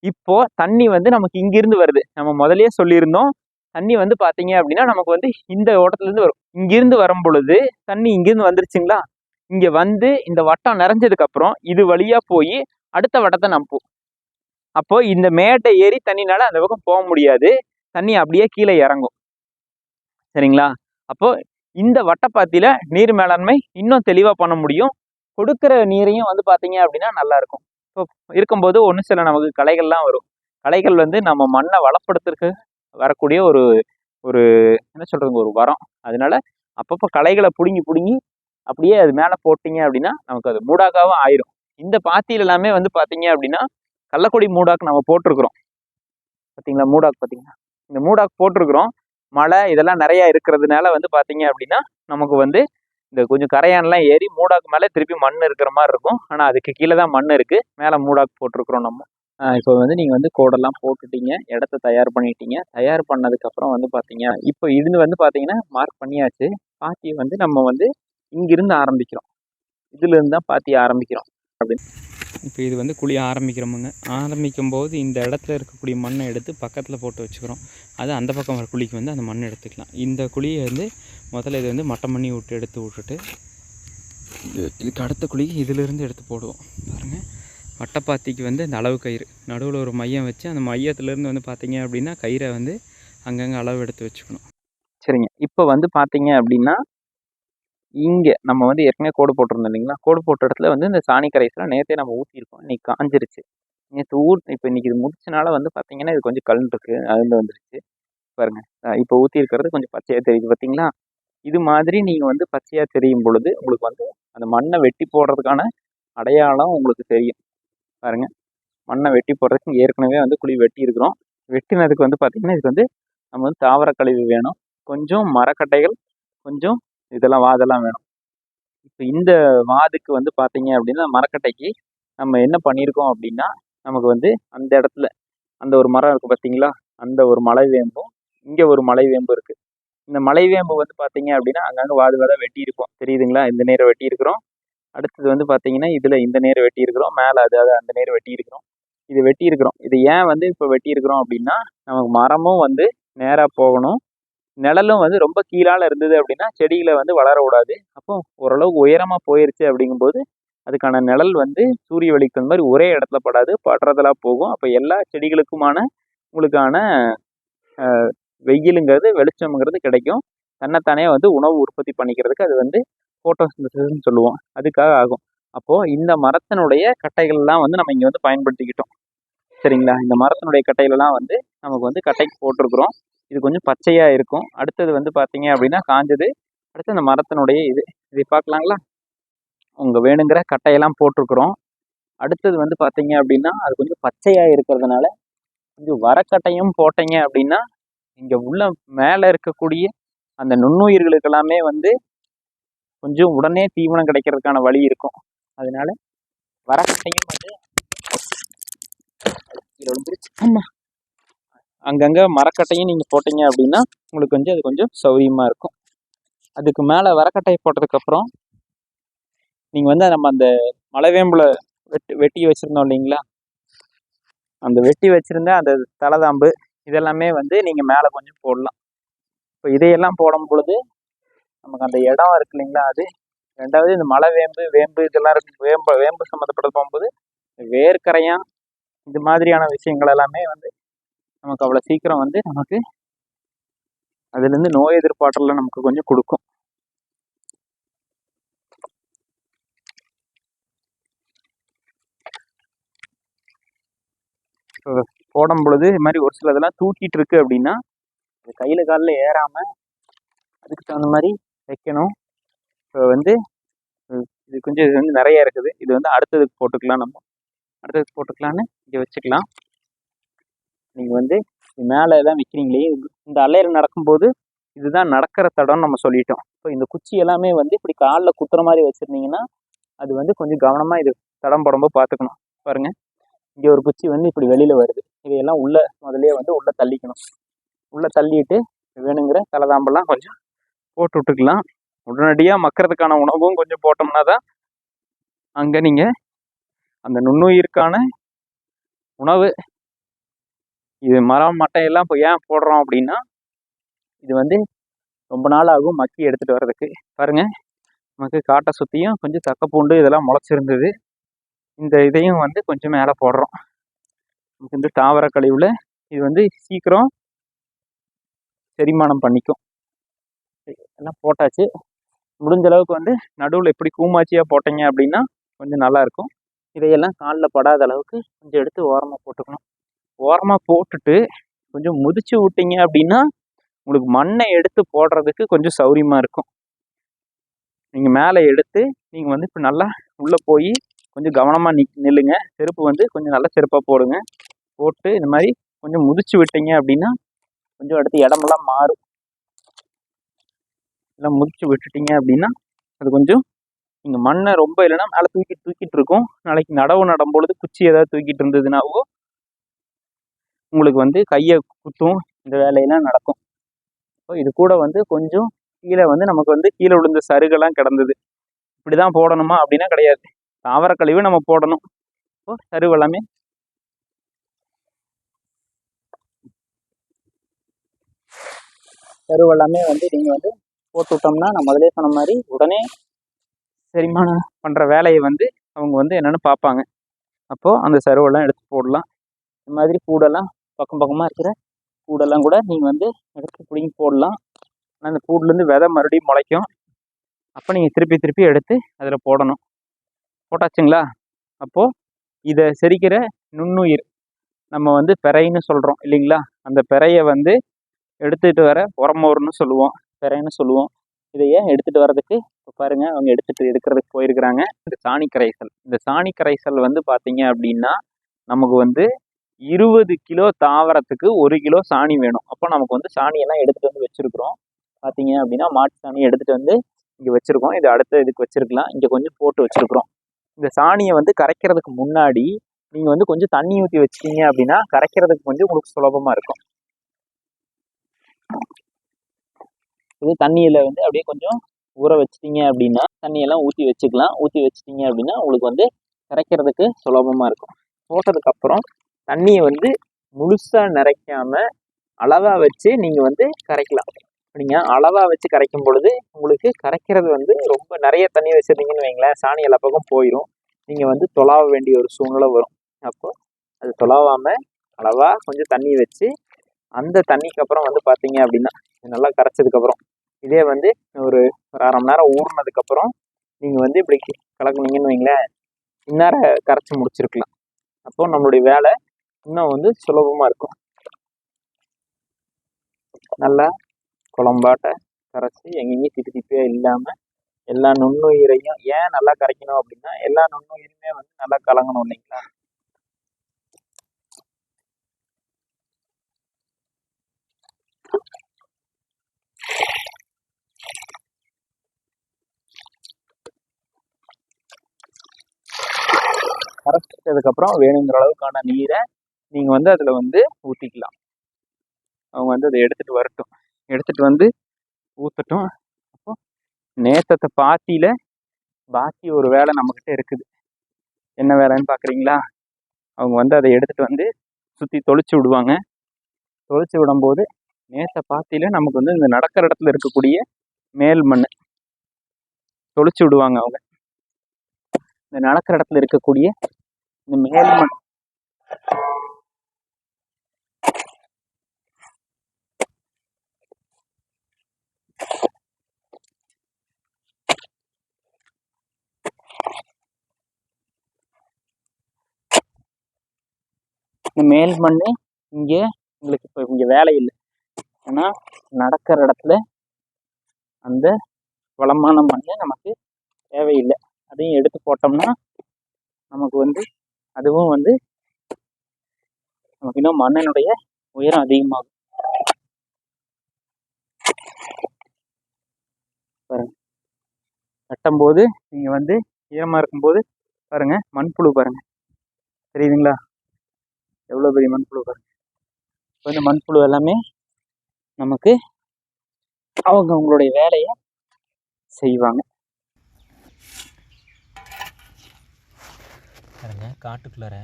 இப்போ தண்ணி வந்து நமக்கு இங்கிருந்து வருது. நம்ம முதலே சொல்லியிருந்தோம், தண்ணி வந்து பார்த்தீங்க அப்படின்னா நமக்கு வந்து இந்த ஓட்டத்துலேருந்து வரும். இங்கிருந்து வரும் பொழுது தண்ணி இங்கிருந்து வந்துருச்சுங்களா, இங்கே வந்து இந்த வட்டம் நிறைஞ்சதுக்கப்புறம் இது வழியாக போய் அடுத்த வட்டத்தை நம்பும். அப்போ இந்த மேட்டை ஏறி தண்ணினால அந்த பக்கம் போக முடியாது, தண்ணி அப்படியே கீழே இறங்கும். சரிங்களா, அப்போ இந்த வட்டப்பாத்தியில நீர் மேலாண்மை இன்னும் தெளிவாக பண்ண முடியும். கொடுக்குற நீரையும் வந்து பார்த்தீங்க அப்படின்னா நல்லா இருக்கும். இப்போ இருக்கும்போது சில நமக்கு களைகள்லாம் வரும். களைகள் வந்து நம்ம மண்ணை வளப்படுத்துறதுக்கு வரக்கூடிய ஒரு ஒரு என்ன சொல்றதுங்க, ஒரு வரம். அதனால அப்பப்போ களைகளை பிடுங்கி அப்படியே அது மேலே போட்டிங்க அப்படின்னா நமக்கு அது மூடாக்காவும் ஆயிரும். இந்த பாத்தியில எல்லாமே வந்து பார்த்தீங்க அப்படின்னா கள்ளக்கொடி மூடாக்கு நம்ம போட்டிருக்கிறோம். பார்த்தீங்களா, மூடாக்கு பார்த்தீங்கன்னா இந்த மூடாக்கு போட்டிருக்கிறோம். மழை இதெல்லாம் நிறையா இருக்கிறதுனால வந்து பார்த்தீங்க அப்படின்னா நமக்கு வந்து இந்த கொஞ்சம் கரையான்லாம் ஏறி மூடாக்கு மேலே திருப்பி மண் இருக்கிற மாதிரி இருக்கும். ஆனால் அதுக்கு கீழே தான் மண் இருக்குது, மேலே மூடாக்கு போட்டிருக்கிறோம் நம்ம. இப்போ வந்து நீங்கள் வந்து கோடெல்லாம் போட்டுட்டீங்க, இடத்த தயார் பண்ணிட்டீங்க. தயார் பண்ணதுக்கப்புறம் வந்து பார்த்தீங்க இப்போ இது வந்து பார்த்தீங்கன்னா மார்க் பண்ணியாச்சு. பாத்தியை வந்து நம்ம வந்து இங்கிருந்து ஆரம்பிக்கிறோம், இதிலிருந்து தான் பாத்தியை ஆரம்பிக்கிறோம் அப்படின்னு. இப்போ இது வந்து குழி ஆரம்பிக்கும் போது இந்த இடத்துல இருக்கக்கூடிய மண்ணை எடுத்து பக்கத்தில் போட்டு வச்சுக்கிறோம். அது அந்த பக்கம் வர குழிக்கு வந்து அந்த மண்ணை எடுத்துக்கலாம். இந்த குழியை வந்து முதல்ல இது வந்து மட்டம் பண்ணி எடுத்து விட்டுட்டு இதுக்கு அடுத்த குழி இதிலிருந்து எடுத்து போடுவோம். பாருங்கள், வட்டப்பாத்திக்கு வந்து இந்த அளவு கயிறு நடுவில் ஒரு மையம் வச்சு அந்த மையத்துலேருந்து வந்து பார்த்தீங்க அப்படின்னா கயிறை வந்து அங்கங்கே அளவு எடுத்து வச்சுக்கணும். சரிங்க, இப்போ வந்து பார்த்தீங்க அப்படின்னா இங்கே நம்ம வந்து ஏற்கனவே கோடு போட்டிருந்தோம் இல்லைங்களா, கோடு போட்ட இடத்துல வந்து இந்த சாணி கரைசலை நேற்றே நம்ம ஊற்றிருக்கோம். இன்றைக்கி காஞ்சிருச்சு. நேற்று இப்போ இன்றைக்கி இது முடிச்சனால வந்து பார்த்தீங்கன்னா இது கொஞ்சம் கல் இருக்குது, அதுலேருந்து வந்துருச்சு பாருங்கள். இப்போ ஊற்றிருக்கிறது கொஞ்சம் பச்சையாக தெரியுது பார்த்தீங்களா. இது மாதிரி நீங்கள் வந்து பச்சையாக தெரியும் பொழுது உங்களுக்கு வந்து அந்த மண்ணை வெட்டி போடுறதுக்கான அடையாளம் உங்களுக்கு தெரியும். பாருங்கள், மண்ணை வெட்டி போடுறதுக்கு ஏற்கனவே வந்து குழி வெட்டி இருக்கிறோம். வெட்டினதுக்கு வந்து பார்த்திங்கன்னா இதுக்கு வந்து நம்ம வந்து தாவர கழிவு வேணும், கொஞ்சம் மரக்கட்டைகள், கொஞ்சம் இதெல்லாம் வாதெல்லாம் வேணும். இப்போ இந்த வாதுக்கு வந்து பார்த்தீங்க அப்படின்னா மரக்கட்டைக்கு நம்ம என்ன பண்ணியிருக்கோம் அப்படின்னா நமக்கு வந்து அந்த இடத்துல அந்த ஒரு மரம் இருக்குது பார்த்தீங்களா, அந்த ஒரு மலைவேம்பும் இங்கே ஒரு மலைவேம்பு இருக்குது. இந்த மலைவேம்பு வந்து பார்த்தீங்க அப்படின்னா அங்கங்கே வாதாக வெட்டியிருக்கோம் தெரியுதுங்களா. இந்த நேரம் வெட்டியிருக்கிறோம். அடுத்தது வந்து பார்த்தீங்கன்னா இதில் இந்த நேரம் வெட்டியிருக்கிறோம், மேலே அதாவது அந்த நேரம் வெட்டியிருக்கிறோம். இது வெட்டியிருக்கிறோம். இது ஏன் வந்து இப்போ வெட்டியிருக்கிறோம் அப்படின்னா நமக்கு மரமும் வந்து நேராக போகணும், நிழலும் வந்து ரொம்ப கீழால் இருந்தது அப்படின்னா செடிகளை வந்து வளர விடாது. அப்போ ஓரளவுக்கு உயரமாக போயிருச்சு அப்படிங்கும்போது அதுக்கான நிழல் வந்து சூரிய வெளிக்கு தகுந்த மாதிரி ஒரே இடத்துல படாது, படுறதெல்லாம் போகும். அப்போ எல்லா செடிகளுக்குமான உங்களுக்கான வெயிலுங்கிறது வெளிச்சம்ங்கிறது கிடைக்கும். தன்னைத்தானே வந்து உணவு உற்பத்தி பண்ணிக்கிறதுக்கு அது வந்து ஃபோட்டோசிந்தசிஸ்ன்னு சொல்லுவோம், அதுக்காக ஆகும். அப்போது இந்த மரத்தினுடைய கட்டைகள்லாம் வந்து நம்ம இங்கே வந்து பயன்படுத்திக்கிட்டோம். சரிங்களா, இந்த மரத்தினுடைய கட்டையிலலாம் வந்து நமக்கு வந்து கட்டைக்கு போட்டிருக்கிறோம். இது கொஞ்சம் பச்சையாக இருக்கும். அடுத்தது வந்து பார்த்தீங்க அப்படின்னா காஞ்சது. அடுத்து அந்த மரத்தினுடைய இதை பார்க்கலாங்களா, உங்கள் வேணுங்கிற கட்டையெல்லாம் போட்டிருக்கிறோம். அடுத்தது வந்து பார்த்தீங்க அப்படின்னா அது கொஞ்சம் பச்சையாக இருக்கிறதுனால கொஞ்சம் வரக்கட்டையும் போட்டீங்க அப்படின்னா இங்கே உள்ள மேலே இருக்கக்கூடிய அந்த நுண்ணுயிர்களுக்கு எல்லாமே வந்து கொஞ்சம் உடனே தீவனம் கிடைக்கிறதுக்கான வழி இருக்கும். அதனால வரக்கட்டையும் வந்து அங்கங்கே மரக்கட்டையும் நீங்கள் போட்டீங்க அப்படின்னா உங்களுக்கு வந்து அது கொஞ்சம் சௌரியமாக இருக்கும். அதுக்கு மேலே வரக்கட்டையை போட்டதுக்கப்புறம் நீங்கள் வந்து நம்ம அந்த மலைவேம்புல வெட்டி வச்சுருந்தோம் இல்லைங்களா, அந்த வெட்டி வச்சுருந்த அந்த தலைதாம்பு இதெல்லாமே வந்து நீங்கள் மேலே கொஞ்சம் போடலாம். இப்போ இதையெல்லாம் போடும் பொழுது நமக்கு அந்த இடம் இருக்கு இல்லைங்களா, அது ரெண்டாவது இந்த வேம்பு இதெல்லாம் இருக்கு. வேம்பு சம்மந்தப்பட்டது போகும்போது வேர்க்கரையான் இது மாதிரியான விஷயங்கள் எல்லாமே வந்து நமக்கு அவ்வளோ சீக்கிரம் வந்து நமக்கு அதுலேருந்து நோய் எதிர்ப்பாற்றல நமக்கு கொஞ்சம் கொடுக்கும். போடும் பொழுது இது மாதிரி ஒரு சில இதெல்லாம் தூக்கிட்டு இருக்கு அப்படின்னா அது கையில் காலில் ஏறாமல் அதுக்கு தகுந்த மாதிரி வைக்கணும். இப்போ வந்து இது கொஞ்சம் இது வந்து நிறைய இருக்குது. இது வந்து அடுத்ததுக்கு போட்டுக்கலாம், நம்ம அடுத்ததுக்கு போட்டுக்கலான்னு இங்கே வச்சுக்கலாம். நீங்கள் வந்து மேலே தான் வைக்கிறீங்களே, இந்த அலையில் நடக்கும்போது இதுதான் நடக்கிற தடம்னு நம்ம சொல்லிட்டோம். இப்போ இந்த குச்சி எல்லாமே வந்து இப்படி காலில் குத்துற மாதிரி வச்சுருந்தீங்கன்னா அது வந்து கொஞ்சம் கவனமாக இது தடம் போடும்போது பார்த்துக்கணும். பாருங்கள், இங்கே ஒரு குச்சி வந்து இப்படி வெளியில் வருது. இதையெல்லாம் உள்ளே முதலே வந்து உள்ளே தள்ளிக்கணும். உள்ளே தள்ளிட்டு வேணுங்கிற தலைதாம்பெல்லாம் கொஞ்சம் போட்டு விட்டுக்கலாம். உடனடியாக மக்கிறதுக்கான உணவும் கொஞ்சம் போட்டோம்னா தான் அங்கே நீங்கள் அந்த நுண்ணுயிருக்கான உணவு. இது மரம் மட்டையெல்லாம் இப்போ ஏன் போடுறோம் அப்படின்னா இது வந்து ரொம்ப நாள் ஆகும் மக்கி எடுத்துகிட்டு வர்றதுக்கு. பாருங்கள், நமக்கு காட்டை சுற்றியும் கொஞ்சம் தக்கப்பூண்டு இதெல்லாம் முளைச்சிருந்தது. இந்த இதையும் வந்து கொஞ்சம் மேலே போடுறோம். நமக்கு இந்த தாவர கழிவில் இது வந்து சீக்கிரம் செரிமானம் பண்ணிக்கும். எல்லாம் போட்டாச்சு. முடிஞ்ச அளவுக்கு வந்து நடுவில் எப்படி கூமாச்சியாக போட்டீங்க அப்படின்னா கொஞ்சம் நல்லாயிருக்கும். இதையெல்லாம் காலில் படாத அளவுக்கு கொஞ்சம் எடுத்து ஓரமாக போட்டுக்கணும். ஓரமாக போட்டுட்டு கொஞ்சம் முதிச்சு விட்டீங்க அப்படின்னா உங்களுக்கு மண்ணை எடுத்து போடுறதுக்கு கொஞ்சம் சௌரியமாக இருக்கும். நீங்கள் மேலே எடுத்து நீங்கள் வந்து இப்போ நல்லா உள்ளே போய் கொஞ்சம் கவனமாக நில்லுங்க. செருப்பு வந்து கொஞ்சம் நல்ல செருப்பாக போடுங்க. போட்டு இந்த மாதிரி கொஞ்சம் முதிச்சு விட்டீங்க அப்படின்னா கொஞ்சம் அடுத்து இடமெல்லாம் மாறும். எல்லாம் முதிச்சு விட்டுட்டீங்க அப்படின்னா அது கொஞ்சம் நீங்கள் மண்ணை ரொம்ப இல்லைன்னா மேலே தூக்கிட்டு இருக்கும். நாளைக்கு நடவு நடும்பொழுது குச்சி ஏதாவது தூக்கிட்டு இருந்ததுனாவோ உங்களுக்கு வந்து கையை குத்தும், இந்த வேலையெல்லாம் நடக்கும். ஸோ இது கூட வந்து கொஞ்சம் கீழே வந்து நமக்கு வந்து கீழே விழுந்த சருகெல்லாம் கிடந்தது. இப்படி தான் போடணுமா அப்படின்னா கிடையாது. தாவர கழிவு நம்ம போடணும். இப்போ சருவு எல்லாமே வந்து நீங்கள் வந்து போட்டு விட்டோம்னா நான் முதலே சொன்ன மாதிரி உடனே செரிமானம் பண்ணுற வேலையை வந்து அவங்க வந்து என்னென்னு பார்ப்பாங்க. அப்போது அந்த சருவெல்லாம் எடுத்து போடலாம். இந்த மாதிரி கூடெல்லாம் பக்கம் பக்கமாக இருக்கிற கூடெல்லாம் கூட நீங்கள் வந்து எடுத்து பிடிங்கி போடலாம். ஆனால் அந்த கூடுலேருந்து விதை மறுபடியும் முளைக்கும். அப்போ நீங்கள் திருப்பி எடுத்து அதில் போடணும். போட்டாச்சுங்களா? அப்போது இதை செரிக்கிற நுண்ணுயிர் நம்ம வந்து பெறைன்னு சொல்கிறோம் இல்லைங்களா, அந்த பெறையை வந்து எடுத்துகிட்டு வர உரமோர்னு சொல்லுவோம், பெறைன்னு சொல்லுவோம். இதையே எடுத்துகிட்டு வர்றதுக்கு இப்போ பாருங்கள் அவங்க எடுக்கிறதுக்கு போயிருக்கிறாங்க. இந்த சாணி கரைசல் வந்து பார்த்தீங்க அப்படின்னா நமக்கு வந்து 20 கிலோ தாவரத்துக்கு 1 கிலோ சாணி வேணும். அப்போ நமக்கு வந்து சாணியெல்லாம் எடுத்துகிட்டு வந்து வச்சுருக்குறோம். பார்த்தீங்க அப்படின்னா மாட்டு சாணி எடுத்துகிட்டு வந்து இங்கே வச்சுருக்கோம். இது அடுத்த இதுக்கு வச்சுருக்கலாம். இங்கே கொஞ்சம் போட்டு வச்சுருக்குறோம். இந்த சாணியை வந்து கரைக்கிறதுக்கு முன்னாடி நீங்கள் வந்து கொஞ்சம் தண்ணி ஊற்றி வச்சிட்டீங்க அப்படின்னா கரைக்கிறதுக்கு கொஞ்சம் உங்களுக்கு சுலபமாக இருக்கும். இது தண்ணியில் வந்து அப்படியே கொஞ்சம் ஊற வச்சிட்டிங்க அப்படின்னா தண்ணியெல்லாம் ஊற்றி வச்சுக்கலாம். ஊற்றி வச்சிட்டிங்க அப்படின்னா உங்களுக்கு வந்து கரைக்கிறதுக்கு சுலபமாக இருக்கும். போட்டதுக்கப்புறம் தண்ணியை வந்து முழுசாக நிறைக்காமல் அளவாக வச்சு நீங்கள் வந்து கரைக்கலாம். நீங்கள் அளவாக வச்சு கரைக்கும் பொழுது உங்களுக்கு கரைக்கிறது வந்து ரொம்ப நிறைய தண்ணி வச்சுருந்தீங்கன்னு வைங்களேன், சாணி எல்லா பக்கம் போயிடும். நீங்கள் வந்து தொலாவ வேண்டிய ஒரு சூழ்நிலை வரும். அப்போது அது தொலாவாமல் அளவாக கொஞ்சம் தண்ணி வச்சு அந்த தண்ணிக்கு அப்புறம் வந்து பார்த்தீங்க அப்படின்னா நல்லா கரைச்சதுக்கப்புறம் இதே வந்து ஒரு அரை மணி நேரம் ஊறினதுக்கப்புறம் நீங்கள் வந்து இப்படி கலக்குனீங்கன்னு வைங்களேன், இந்நேரம் கரைச்சி முடிச்சிருக்கலாம். அப்போது நம்மளுடைய வேலை இன்னும் வந்து சுலபமாக இருக்கும். நல்லா குழம்பாட்ட கரைச்சி எங்கேயும் திப்பியாக இல்லாமல் எல்லா நுண்ணுயிரையும் ஏன் நல்லா கரைக்கணும் அப்படின்னா எல்லா நுண்ணுயிருமே வந்து நல்லா கலங்கணும் இல்லைங்களா. கரைச்சிட்டதுக்கப்புறம் வேணுங்கிற அளவுக்கான நீரை நீங்கள் வந்து அதில் வந்து ஊற்றிக்கலாம். அவங்க வந்து அதை எடுத்துகிட்டு வரட்டும், எடுத்துகிட்டு வந்து ஊற்றட்டும். அப்போ நேற்றத்தை பாத்தியில் பாக்கி ஒரு வேலை நம்மக்கிட்ட இருக்குது. என்ன வேலைன்னு பார்க்குறீங்களா? அவங்க வந்து அதை எடுத்துகிட்டு வந்து சுற்றி தொளிச்சு விடுவாங்க. தொளிச்சு விடும்போது நேற்ற பாத்தியில் நமக்கு வந்து இந்த நடக்கிற இடத்துல இருக்கக்கூடிய மேல் மண் தொளிச்சு விடுவாங்க. அவங்க இந்த நடக்கிற இடத்துல இருக்கக்கூடிய இந்த மேல் மண் இந்த மேல் மண் இங்கே உங்களுக்கு இப்போ இங்கே வேலை இல்லை. ஆனால் நடக்கிற இடத்துல அந்த வளமான மண் நமக்கு தேவையில்லை. அதையும் எடுத்து போட்டோம்னா நமக்கு வந்து அதுவும் வந்து நமக்கு இன்னும் மண்ணினுடைய உயரம் அதிகமாகும். பாருங்க, கட்டும்போது நீங்கள் வந்து ஈரமாக இருக்கும்போது பாருங்கள் மண்புழு பாருங்கள், தெரியுதுங்களா? எவ்வளோ பெரிய மண்புழு பாருங்கள். இப்போ இந்த மண்புழு எல்லாமே நமக்கு அவங்களுடைய வேலையை செய்வாங்க. பாருங்க, காட்டுக்குள்ளார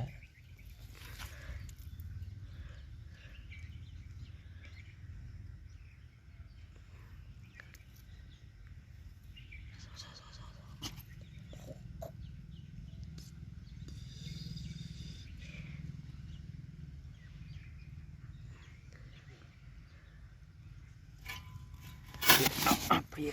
அப்படியே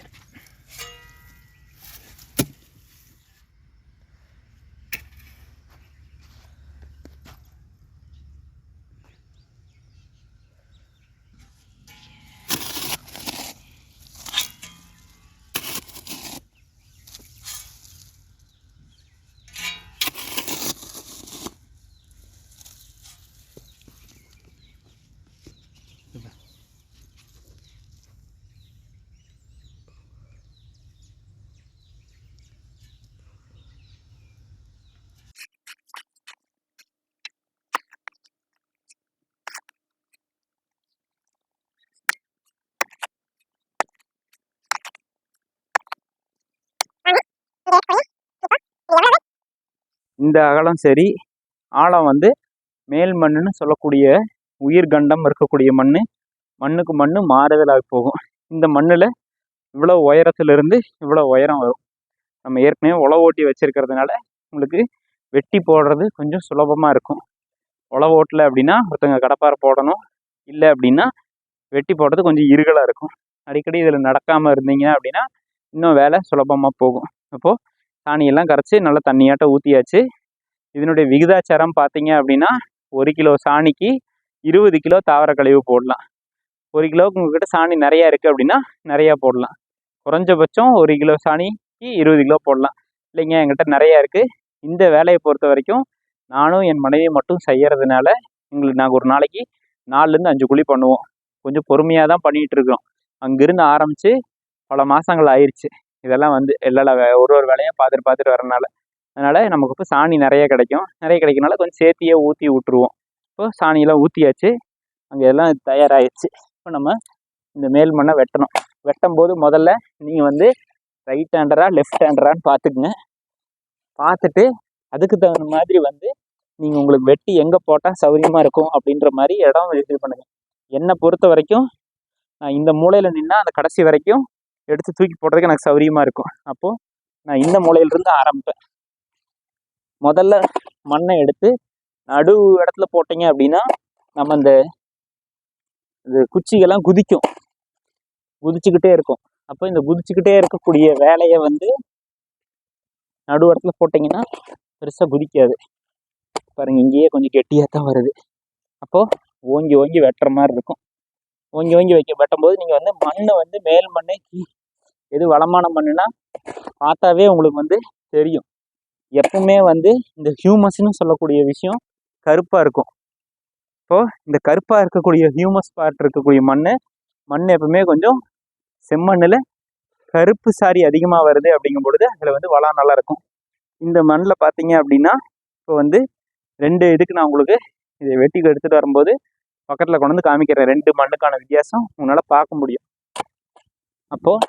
இந்த அகலம் சரி, ஆழம் வந்து மேல் மண்ணுன்னு சொல்லக்கூடிய உயிர் கண்டம் இருக்கக்கூடிய மண், மண்ணுக்கு மண் மாறுதலாக போகும். இந்த மண்ணில் இவ்வளோ உயரத்துலேருந்து இவ்வளோ உயரம் வரும். நம்ம ஏற்கனவே உழவு ஓட்டி வச்சுருக்கிறதுனால உங்களுக்கு வெட்டி போடுறது கொஞ்சம் சுலபமாக இருக்கும். உழவு ஓட்டலை அப்படின்னா ஒருத்தங்க கடப்பாரை போடணும், இல்லை அப்படின்னா வெட்டி போடுறது கொஞ்சம் இருகலாக இருக்கும். அடிக்கடி இதில் நடக்காமல் இருந்தீங்க அப்படின்னா இன்னும் வேலை சுலபமாக போகும். அப்போது சாணியெல்லாம் கரைச்சி நல்லா தண்ணியாட்ட ஊற்றியாச்சு. இதனுடைய விகிதாச்சாரம் பார்த்தீங்க அப்படின்னா 1 கிலோ சாணிக்கு 20 கிலோ தாவர கழிவு போடலாம். 1 கிலோவுக்கு உங்கள்கிட்ட சாணி நிறையா இருக்குது அப்படின்னா நிறையா போடலாம். குறைஞ்சபட்சம் 1 கிலோ சாணிக்கு 20 கிலோ போடலாம். இல்லைங்க என்கிட்ட நிறையா இருக்குது, இந்த வேலையை பொறுத்த வரைக்கும் நானும் என் மனைவியை மட்டும் செய்கிறதுனால எங்களுக்கு நாங்கள் ஒரு நாளைக்கு 4லேருந்து 5 குழி பண்ணுவோம். கொஞ்சம் பொறுமையாக தான் பண்ணிகிட்ருக்கோம். அங்கேருந்து ஆரம்பித்து பல மாதங்கள் ஆயிடுச்சு. இதெல்லாம் வந்து எல்லா ஒரு வேலையாக பார்த்துட்டு வரனால அதனால் நமக்கு இப்போ சாணி நிறைய கிடைக்கும். நிறைய கிடைக்கிறனால கொஞ்சம் சேர்த்தியே ஊற்றி விட்ருவோம். இப்போ சாணியெல்லாம் ஊற்றியாச்சு, அங்கே எல்லாம் தயாராகிடுச்சு. இப்போ நம்ம இந்த மேல் மண்ணை வெட்டணும். வெட்டும்போது முதல்ல நீங்கள் வந்து ரைட் ஹேண்டரா லெஃப்ட் ஹேண்டரான்னு பார்த்துக்குங்க. பார்த்துட்டு அதுக்கு தகுந்த மாதிரி வந்து நீங்கள் உங்களுக்கு வெட்டி எங்கே போட்டால் சௌகரியமாக இருக்கும் அப்படின்ற மாதிரி இடம் இது பண்ணுங்கள். என்னை பொறுத்த வரைக்கும் நான் இந்த மூலையில் நின்னால் அந்த கடைசி வரைக்கும் எடுத்து தூக்கி போடுறதுக்கு எனக்கு சௌகரியமாக இருக்கும். அப்போது நான் இந்த மூலையிலிருந்து ஆரம்பிப்பேன். முதல்ல மண்ணை எடுத்து நடு இடத்துல போட்டிங்க அப்படின்னா நம்ம இந்த குச்சிகள்லாம் குதிச்சுக்கிட்டே இருக்கும். அப்போ இந்த குதிச்சுக்கிட்டே இருக்கக்கூடிய வேலையை வந்து நடு இடத்துல போட்டிங்கன்னா பெருசாக குதிக்காது. பாருங்கள், இங்கேயே கொஞ்சம் கெட்டியாக தான் வருது. அப்போது ஓங்கி ஓங்கி வெட்டுற மாதிரி இருக்கும். ஓங்கி ஓங்கி வெட்டும்போது நீங்கள் வந்து மண்ணை வந்து மேல் மண்ணை எது வளமான மண்ணுனா பார்த்தாவே உங்களுக்கு வந்து தெரியும். எப்பவுமே வந்து இந்த ஹியூமஸ்ன்னு சொல்லக்கூடிய விஷயம் கருப்பாக இருக்கும். இப்போது இந்த கருப்பாக இருக்கக்கூடிய ஹியூமஸ் பார்ட் இருக்கக்கூடிய மண் எப்பவுமே கொஞ்சம் செம்மண்ணில் கருப்பு சாரி அதிகமாக வருது அப்படிங்கும் பொழுது அதில் வந்து வளம் நல்லாயிருக்கும். இந்த மண்ணில் பார்த்தீங்க அப்படின்னா இப்போ வந்து 2 இதுக்கு நான் உங்களுக்கு இதை வெட்டி எடுத்துகிட்டு வரும்போது பக்கத்தில் கொண்டு வந்து காமிக்கிறேன். 2 மண்ணுக்கான வித்தியாசம் உங்களால் பார்க்க முடியும். அப்போது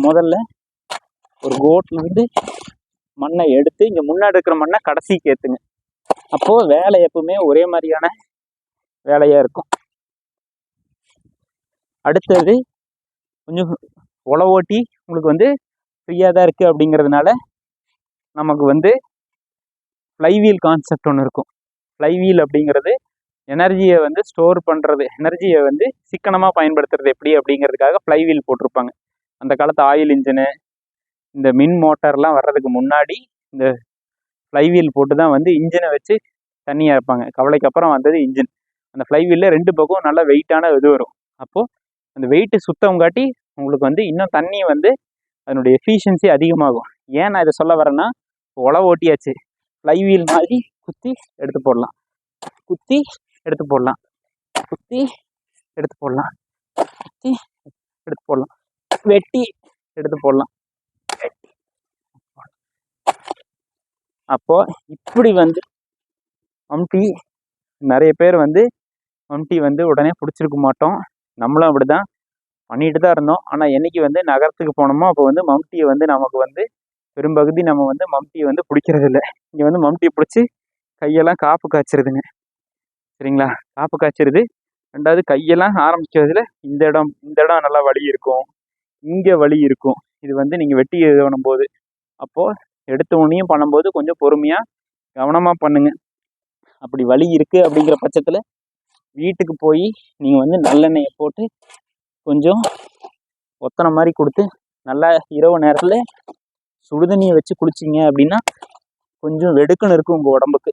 முதல்ல ஒரு கோட்லேருந்து மண்ணை எடுத்து இங்கே முன்னாடி இருக்கிற மண்ணை கடைசிக்கு ஏற்றுங்க. அப்போது வேலை எப்பவுமே ஒரே மாதிரியான வேலையாக இருக்கும். அடுத்தது கொஞ்சம் உழவு ஓட்டி உங்களுக்கு வந்து ஃப்ரீயாக தான் இருக்குது அப்படிங்கிறதுனால நமக்கு வந்து ஃப்ளைவீல் கான்செப்ட் ஒன்று இருக்கும். ஃப்ளைவீல் அப்படிங்கிறது எனர்ஜியை வந்து ஸ்டோர் பண்ணுறது, எனர்ஜியை வந்து சிக்கனமாக பயன்படுத்துறது எப்படி அப்படிங்கிறதுக்காக ஃப்ளைவீல் போட்டிருப்பாங்க. அந்த காலத்து ஆயில் இன்ஜினு இந்த மின் மோட்டார்லாம் வர்றதுக்கு முன்னாடி இந்த ஃப்ளைவீல் போட்டு தான் வந்து இன்ஜினை வச்சு தண்ணியாக இருப்பாங்க. கவலைக்கு அப்புறம் வந்தது இன்ஜின். அந்த ஃப்ளைவீலில் 2 பக்கம் நல்லா வெயிட்டான இது வரும். அப்போது அந்த வெயிட்டு சுத்தங்காட்டி உங்களுக்கு வந்து இன்னும் தண்ணி வந்து அதனுடைய எஃபிஷியன்சி அதிகமாகும். ஏன் நான் இதை சொல்ல வரேன்னா, உழவு ஓட்டியாச்சு, ஃப்ளைவீல் மாதிரி குத்தி எடுத்து போடலாம், குத்தி எடுத்து போடலாம், குத்தி எடுத்து போடலாம், குத்தி எடுத்து போடலாம், வெட்டி எடுத்து போடலாம். அப்போது இப்படி வந்து மம்டி நிறைய பேர் வந்து மம்டி வந்து உடனே பிடிச்சிருக்க மாட்டோம். நம்மளும் அப்படி தான் பண்ணிட்டு தான் இருந்தோம். ஆனால் என்றைக்கு வந்து நகரத்துக்கு போனோமோ அப்போ வந்து மம்டியை வந்து நமக்கு வந்து பெரும்பகுதி நம்ம வந்து மம்டியை வந்து பிடிக்கிறது இல்லை. இங்கே வந்து மம்டியை பிடிச்சி கையெல்லாம் காப்பு காய்ச்சிருதுங்க. சரிங்களா? காப்பு காய்ச்சிருது. 2வது கையெல்லாம் ஆரம்பிக்கிறதுல இந்த இடம் நல்லா வலி இருக்கும், இங்கே வலி இருக்கும். இது வந்து நீங்கள் வெட்டி பண்ணும்போது அப்போது எடுத்த உடனேயும் பண்ணும்போது கொஞ்சம் பொறுமையாக கவனமாக பண்ணுங்க. அப்படி வலி இருக்குது அப்படிங்கிற பட்சத்தில் வீட்டுக்கு போய் நீங்கள் வந்து நல்லெண்ணெயை போட்டு கொஞ்சம் ஒத்தனை மாதிரி கொடுத்து நல்லா இரவு நேரத்தில் சுடுதண்ணியை வச்சு குளிச்சிங்க அப்படின்னா கொஞ்சம் வெடுக்குன்னு இருக்கும் உங்கள் உடம்புக்கு.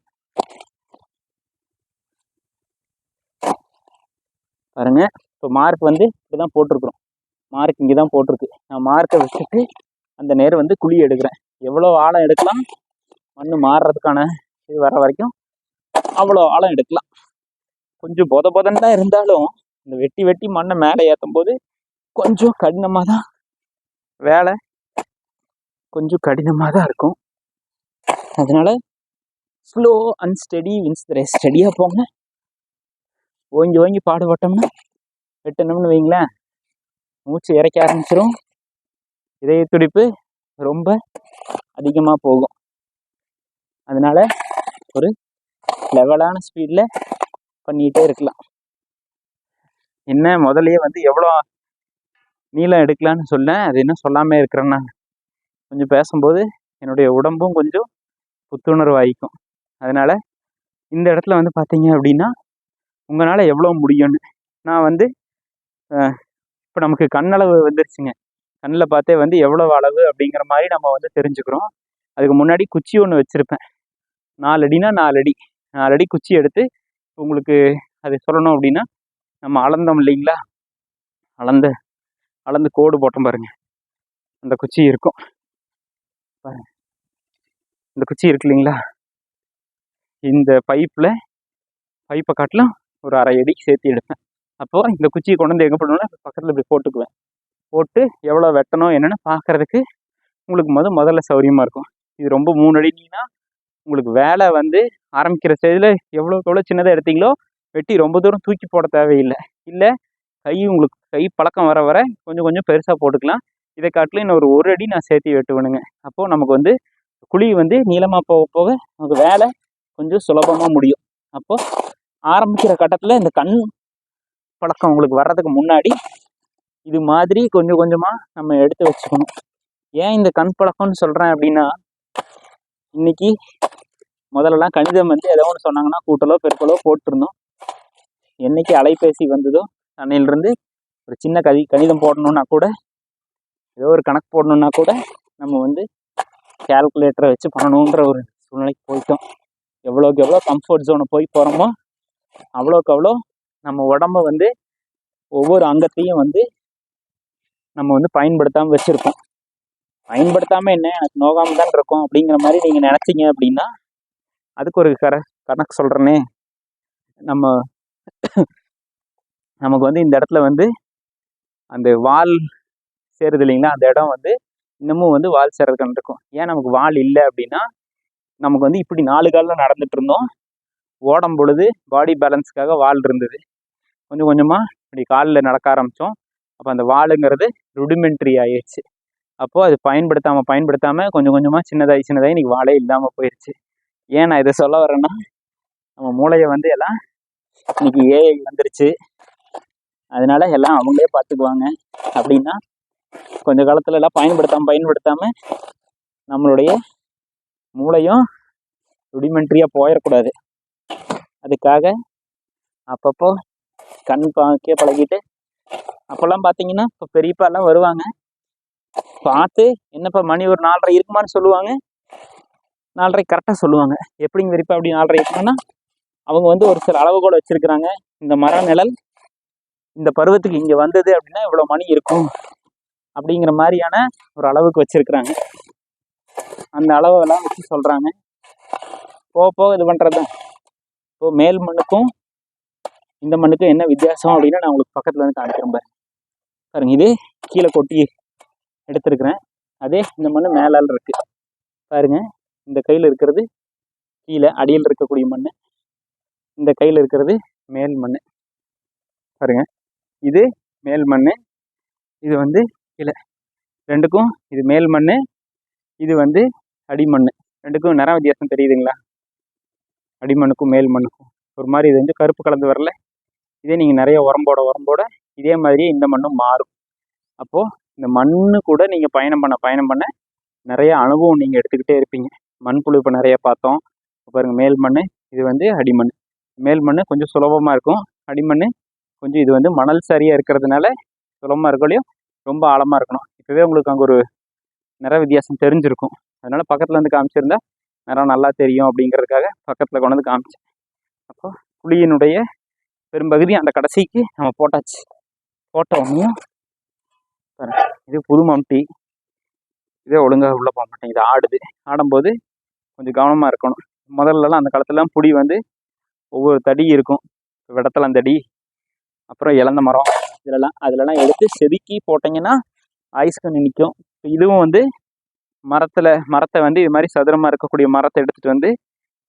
பாருங்க, இப்போ மார்க் வந்து இப்படி தான் போட்டிருக்குறோம். மார்க் இங்கே தான் போட்டிருக்கு. நான் மார்க்கை வச்சுட்டு அந்த நேரம் வந்து குழி எடுக்கிறேன். எவ்வளோ ஆழம் எடுக்கலாம், மண் மாறுறதுக்கான இது வர வரைக்கும் அவ்வளோ ஆழம் எடுக்கலாம். கொஞ்சம் பொதன்னு தான் இருந்தாலும் இந்த வெட்டி மண்ணை மேலே ஏற்றும் போது கொஞ்சம் கடினமாக தான் வேலை, கொஞ்சம் கடினமாக தான் இருக்கும். அதனால slow and steady wins the race. ஸ்டெடியாக போங்க. ஓங்கி பாடுபட்டோம்னா வெட்டணும்னு வைங்களேன், மூச்சு இறைக்க ஆரம்பிச்சிடும், இதய துடிப்பு ரொம்ப அதிகமாக போகும். அதனால ஒரு லெவலான ஸ்பீடில் பண்ணிகிட்டே இருக்கலாம். என்ன முதலையே வந்து எவ்வளோ நீளம் எடுக்கலான்னு சொன்னேன், அது இன்னும் சொல்லாமல் இருக்கிறேன்னா கொஞ்சம் பேசும்போது என்னுடைய உடம்பும் கொஞ்சம் புத்துணர்வு ஆகிக்கும். அதனால் இந்த இடத்துல வந்து பார்த்தீங்க அப்படின்னா உங்களால் எவ்வளோ முடியும்னு நான் வந்து இப்போ நமக்கு கண்ணளவு வந்துருச்சுங்க. கண்ணில் பார்த்தே வந்து எவ்வளோ அளவு அப்படிங்கிற மாதிரி நம்ம வந்து தெரிஞ்சுக்கிறோம். அதுக்கு முன்னாடி குச்சி ஒன்று வச்சுருப்பேன். 4 அடினா 4 அடி குச்சி எடுத்து உங்களுக்கு அதை சொல்லணும் அப்படின்னா நம்ம அளந்தோம் இல்லைங்களா, அளந்து கோடு போட்டோம் பாருங்க, அந்த குச்சி இருக்கும் பாருங்க. இந்த குச்சி இருக்கு இல்லைங்களா, இந்த பைப்பை காட்டிலும் ஒரு 1/2 அடி சேர்த்து எடுப்பேன். அப்போது இந்த குச்சியை கொண்டு வந்து எங்கே போடணும்னா பக்கத்தில் இப்படி போட்டுக்குவேன். போட்டு எவ்வளோ வெட்டணும் என்னென்னு பார்க்குறதுக்கு உங்களுக்கு முதல்ல சௌரியமாக இருக்கும். இது ரொம்ப 3 அடினா உங்களுக்கு வேலை வந்து ஆரம்பிக்கிற ஸ்டேஜில் எவ்வளோ சின்னதாக எடுத்தீங்களோ வெட்டி ரொம்ப தூரம் தூக்கி போட தேவையில்லை. இல்லை உங்களுக்கு கை பழக்கம் வர கொஞ்சம் பெருசாக போட்டுக்கலாம். இதை காட்டிலும் இன்னும் ஒரு 1 அடி நான் சேர்த்து வெட்டுவேனுங்க. அப்போது நமக்கு வந்து குழி வந்து நீளமாக போக நமக்கு வேலை கொஞ்சம் சுலபமாக முடியும். அப்போது ஆரம்பிக்கிற கட்டத்தில் இந்த கண் பழக்கம் உங்களுக்கு வர்றதுக்கு முன்னாடி இது மாதிரி கொஞ்சமாக நம்ம எடுத்து வச்சுக்கணும். ஏன் இந்த கண் பழக்கம்னு சொல்கிறேன் அப்படின்னா, இன்னைக்கு முதல்லலாம் கணிதம் வந்து ஏதோ ஒன்று சொன்னாங்கன்னா கூட்டலோ பெருக்கலோ போட்டிருந்தோம். என்னைக்கு அலைபேசி வந்ததோ அன்னையிலிருந்து ஒரு சின்ன கணிதம் போடணுன்னா கூட, ஏதோ ஒரு கணக்கு போடணுன்னா கூட நம்ம வந்து கேல்குலேட்டரை வச்சு பண்ணணுன்ற ஒரு சூழ்நிலைக்கு போயிட்டோம். எவ்வளோக்கு எவ்வளோ கம்ஃபர்ட் ஜோனை போய் போகிறோமோ அவ்வளோக்கு அவ்வளோ நம்ம உடம்ப வந்து ஒவ்வொரு அங்கத்தையும் வந்து நம்ம வந்து பயன்படுத்தாமல் வச்சுருப்போம். பயன்படுத்தாமல் என்ன, எனக்கு நோகாமல் தான் இருக்கும் அப்படிங்கிற மாதிரி நீங்கள் நினச்சிங்க அப்படின்னா அதுக்கு ஒரு கணக்கு சொல்கிறேனே. நமக்கு வந்து இந்த இடத்துல வந்து அந்த வால் சேருது இல்லைங்களா, அந்த இடம் வந்து இன்னமும் வந்து வால் சேர்றதுக்கு இருக்கும். ஏன் நமக்கு வால் இல்லை அப்படின்னா, நமக்கு வந்து இப்படி 4 காலில் நடந்துட்டு இருந்தோம். ஓடும் பொழுது பாடி பேலன்ஸுக்காக வால் இருந்தது. கொஞ்சம் கொஞ்சமாக இப்படி காலில் நடக்க ஆரம்பித்தோம். அப்போ அந்த வாலுங்கிறது ருடிமெண்ட்ரி ஆயிடுச்சு. அப்போது அது பயன்படுத்தாமல் கொஞ்சம் கொஞ்சமாக சின்னதாகி இன்றைக்கி வாலே இல்லாமல் போயிடுச்சு. ஏன் நான் இதை சொல்ல வரேன்னா, நம்ம மூளையை வந்து எல்லாம் இன்றைக்கி ஏஐ வந்துருச்சு, அதனால எல்லாம் அவங்களே பார்த்துக்குவாங்க அப்படின்னா கொஞ்சம் காலத்துல எல்லாம் பயன்படுத்தாமல் நம்மளுடைய மூளையும் ருடிமெண்ட்ரியாக போயிடக்கூடாது. அதுக்காக அப்பப்போ கண் பார்க்க பழகிட்டு, அப்போல்லாம் பார்த்தீங்கன்னா இப்போ பெரியப்பாலாம் வருவாங்க, பார்த்து என்னப்பா மணி ஒரு 4:30 இருக்குமான்னு சொல்லுவாங்க. 4:30 கரெக்டாக சொல்லுவாங்க. எப்படிங்க பெரியப்பா அப்படி 4:30 இருக்குன்னா, அவங்க வந்து ஒரு சில அளவுகோல் வச்சுருக்குறாங்க. இந்த மர நிழல் இந்த பருவத்துக்கு இங்கே வந்தது அப்படின்னா இவ்வளோ மணி இருக்கும் அப்படிங்கிற மாதிரியான ஒரு அளவுக்கு வச்சுருக்குறாங்க. அந்த அளவெல்லாம் வச்சு சொல்கிறாங்க. போக போக இது பண்ணுறது தான். இப்போது மேல் மண்ணுக்கும் இந்த மண்ணுக்கும் என்ன வித்தியாசம் அப்படின்னா நான் உங்களுக்கு பக்கத்தில் வந்து காமிக்கிறேன் பாருங்க. இது கீழே கொட்டி எடுத்துருக்குறேன். அதே இந்த மண் மேலால் இருக்குது பாருங்க. இந்த கையில் இருக்கிறது கீழே அடியில் இருக்கக்கூடிய மண், இந்த கையில் இருக்கிறது மேல் மண் பாருங்க. இது மேல் மண், இது வந்து கீழே. ரெண்டுக்கும் இது மேல் மண், இது வந்து அடிமண். ரெண்டுக்கும் நிற வித்தியாசம் தெரியுதுங்களா? அடிமண்ணுக்கும் மேல் மண்ணுக்கும் ஒரு மாதிரி இது வந்து கருப்பு கலந்து வரல. இதே நீங்கள் நிறைய உரம்போட இதே மாதிரி இந்த மண்ணும் மாறும். அப்போது இந்த மண்ணு கூட நீங்கள் பயணம் பண்ண நிறைய அனுபவம் நீங்கள் எடுத்துக்கிட்டே இருப்பீங்க. மண்புழு இப்போ நிறைய பார்த்தோம். பாருங்கள், மேல் மண், இது வந்து அடிமண். மேல் மண் கொஞ்சம் சுலபமாக இருக்கும், அடிமண் கொஞ்சம் இது வந்து மணல் சரியாக இருக்கிறதுனால சுலபமாக இருக்கலையும் ரொம்ப ஆழமாக இருக்கணும். இப்போவே உங்களுக்கு அங்கே ஒரு நிற வித்தியாசம் தெரிஞ்சிருக்கும். அதனால் பக்கத்தில் வந்து காமிச்சிருந்தா நிறம் நல்லா தெரியும் அப்படிங்கிறதுக்காக பக்கத்தில் கொண்டு வந்து காமிச்சேன். அப்போ குழியினுடைய பெரும்பகுதி அந்த கடைசிக்கு நம்ம போட்டாச்சு. போட்டோம்னையும் இது புது மம்டி, இதே ஒழுங்காக உள்ளே போக மாட்டேன். இது ஆடுது. ஆடும்போது கொஞ்சம் கவனமாக இருக்கணும். முதல்லலாம் அந்த காலத்துலலாம் புடி வந்து ஒவ்வொரு தடி இருக்கும், விடத்தலந்தடி, அப்புறம் இழந்த மரம், அதிலலாம் எடுத்து செதுக்கி போட்டிங்கன்னா ஆயுஸ்க்கு நிற்கும். இதுவும் வந்து மரத்தை வந்து இது மாதிரி சதுரமாக இருக்கக்கூடிய மரத்தை எடுத்துகிட்டு வந்து